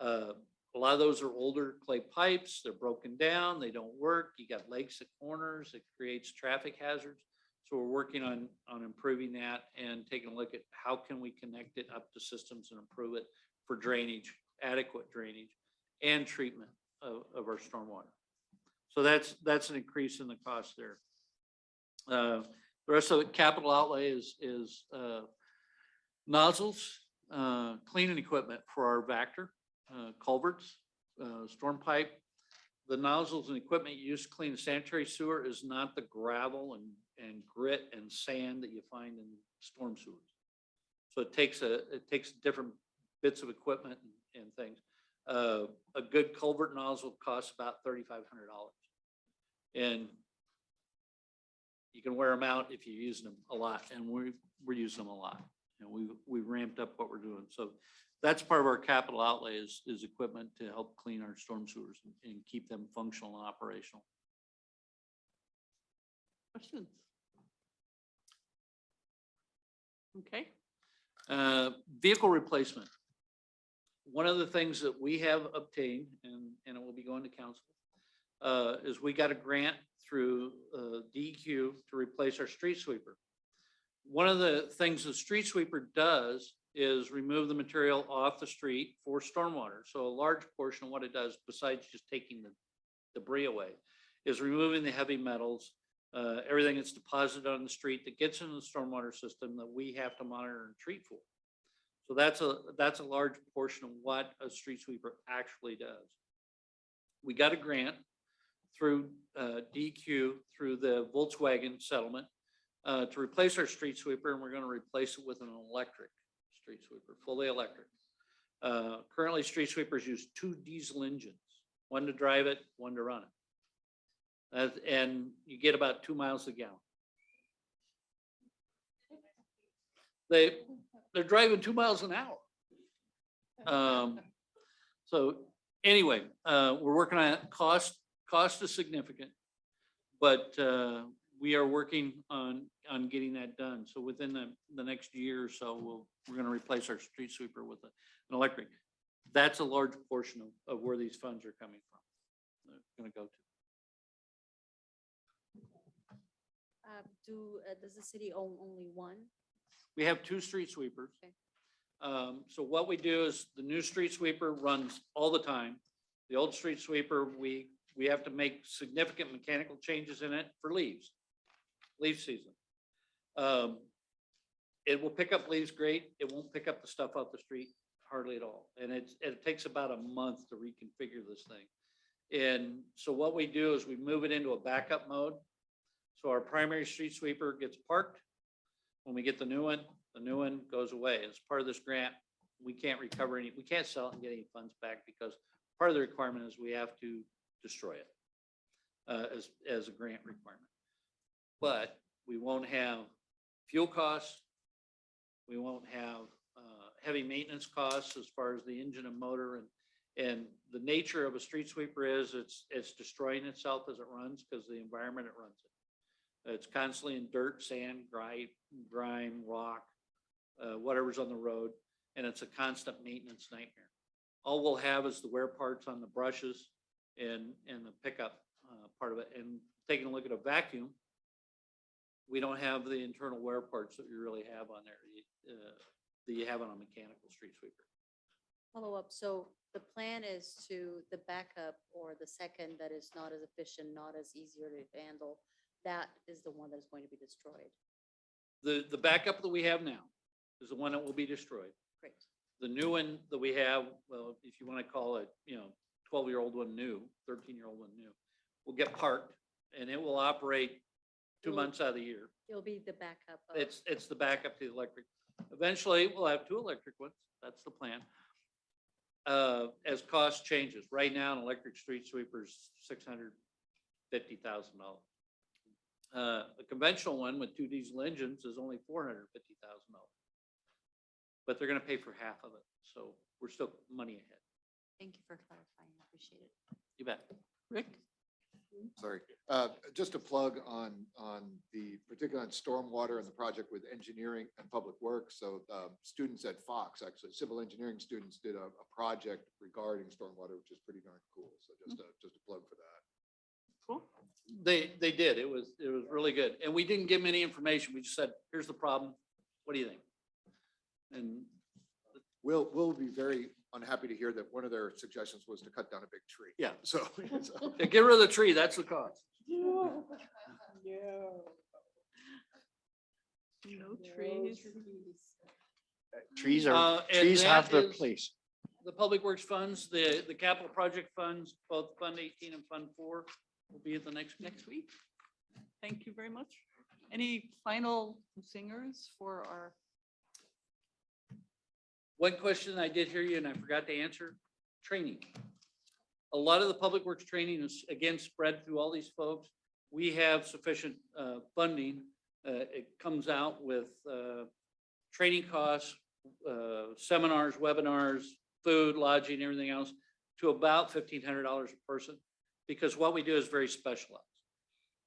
Speaker 13: A lot of those are older clay pipes. They're broken down. They don't work. You got lakes at corners. It creates traffic hazards. So we're working on improving that and taking a look at how can we connect it up to systems and improve it for drainage, adequate drainage, and treatment of our stormwater. So that's an increase in the cost there. The rest of the capital outlay is nozzles, cleaning equipment for our Vector, culverts, storm pipe. The nozzles and equipment used to clean the sanitary sewer is not the gravel and grit and sand that you find in storm sewers. So it takes different bits of equipment and things. A good culvert nozzle costs about $3,500, and you can wear them out if you're using them a lot, and we're using them a lot. We've ramped up what we're doing. So that's part of our capital outlay is equipment to help clean our storm sewers and keep them functional and operational.
Speaker 1: Questions? Okay.
Speaker 13: Vehicle replacement. One of the things that we have obtained, and it will be going to council, is we got a grant through DEQ to replace our street sweeper. One of the things the street sweeper does is remove the material off the street for stormwater. So a large portion of what it does, besides just taking the debris away, is removing the heavy metals, everything that's deposited on the street that gets into the stormwater system that we have to monitor and treat for. So that's a large portion of what a street sweeper actually does. We got a grant through DEQ through the Volkswagen settlement to replace our street sweeper, and we're gonna replace it with an electric street sweeper, fully electric. Currently, street sweepers use 2 diesel engines, one to drive it, one to run it. And you get about 2 miles a gallon. They're driving 2 miles an hour. So anyway, we're working on it. Cost is significant, but we are working on getting that done. So within the next year or so, we're gonna replace our street sweeper with an electric. That's a large portion of where these funds are coming from. They're gonna go to.
Speaker 4: Does the city own only one?
Speaker 13: We have 2 street sweepers.
Speaker 4: Okay.
Speaker 13: So what we do is the new street sweeper runs all the time. The old street sweeper, we have to make significant mechanical changes in it for leaf season. It will pick up leaves great. It won't pick up the stuff off the street hardly at all. And it takes about a month to reconfigure this thing. And so what we do is we move it into a backup mode. So our primary street sweeper gets parked. When we get the new one goes away. As part of this grant, we can't recover any, we can't sell it and get any funds back because part of the requirement is we have to destroy it as a grant requirement. But we won't have fuel costs. We won't have heavy maintenance costs as far as the engine and motor, and the nature of a street sweeper is it's destroying itself as it runs because the environment it runs in. It's constantly in dirt, sand, grime, rock, whatever's on the road, and it's a constant maintenance nightmare. All we'll have is the wear parts on the brushes and the pickup part of it. And taking a look at a vacuum, we don't have the internal wear parts that you really have on there that you have on a mechanical street sweeper.
Speaker 4: Follow up. So the plan is to the backup or the second that is not as efficient, not as easier to handle. That is the one that is going to be destroyed.
Speaker 13: The backup that we have now is the one that will be destroyed.
Speaker 4: Great.
Speaker 13: The new one that we have, well, if you want to call it, 12-year-old one new, 13-year-old one new, will get parked and it will operate 2 months out of the year.
Speaker 4: It'll be the backup. Of-
Speaker 13: It's the backup to the electric. Eventually, we'll have 2 electric ones. That's the plan. As cost changes, right now, an electric street sweeper is $650,000. A conventional one with 2 diesel engines is only $450,000. But they're gonna pay for half of it, so we're still money ahead.
Speaker 4: Thank you for clarifying. I appreciate it.
Speaker 13: You bet.
Speaker 1: Rick?
Speaker 9: Sorry, just a plug on the, particularly on stormwater and the project with engineering and public works. So students at Fox, actually, civil engineering students did a project regarding stormwater, which is pretty darn cool. So just a plug for that.
Speaker 1: Cool.
Speaker 13: They did. It was really good. And we didn't give them any information. We just said, here's the problem. What do you think? And
Speaker 9: We'll be very unhappy to hear that one of their suggestions was to cut down a big tree.
Speaker 13: yeah,
Speaker 9: So,
Speaker 13: yeah, get rid of the tree. That's the cost.
Speaker 1: No trees.
Speaker 12: Trees
Speaker 13: And
Speaker 12: trees have
Speaker 13: that
Speaker 12: their
Speaker 13: is
Speaker 12: place.
Speaker 13: The public works funds, the capital project funds, both Fund 18 and Fund 4 will be at the next
Speaker 1: Week. Thank you very much. Any final singers for our?
Speaker 13: One question I did hear you and I forgot to answer, training. A lot of the public works training is again spread through all these folks. We have sufficient funding. It comes out with training costs, seminars, webinars, food, lodging, everything else to about $1,500 a person. Because what we do is very specialized.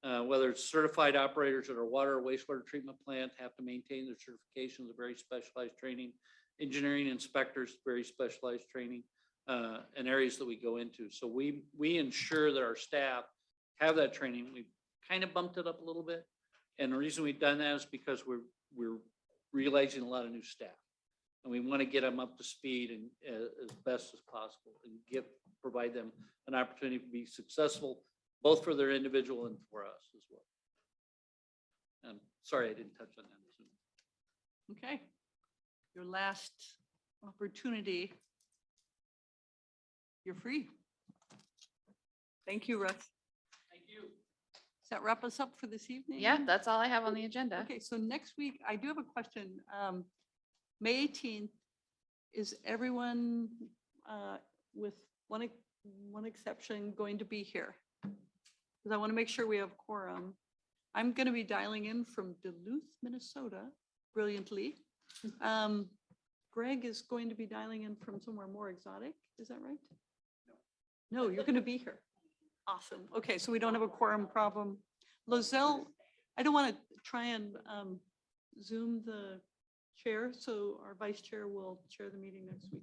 Speaker 13: Whether it's certified operators at our water or wastewater treatment plant have to maintain their certifications, a very specialized training. Engineering inspectors, very specialized training, and areas that we go into. So we ensure that our staff have that training. We've kind of bumped it up a little bit. And the reason we've done that is because we're realizing a lot of new staff. And we want to get them up to speed and as best as possible and provide them an opportunity to be successful, both for their individual and for us as well. Sorry, I didn't touch on that.
Speaker 1: Okay. Your last opportunity. You're free. Thank you, Russ.
Speaker 13: Thank you.
Speaker 1: Does that wrap us up for this evening?
Speaker 5: Yeah, that's all I have on the agenda.
Speaker 1: Okay, so next week, I do have a question. May 18th, is everyone with one exception going to be here? Because I want to make sure we have quorum. I'm going to be dialing in from Duluth, Minnesota, brilliantly. Greg is going to be dialing in from somewhere more exotic. Is that right? No, you're going to be here. Awesome. Okay, so we don't have a quorum problem. Lozelle, I don't want to try and Zoom the chair, so our vice chair will chair the meeting next week.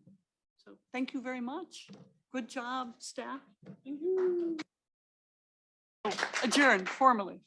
Speaker 1: So thank you very much. Good job, staff. Oh, adjourned formally.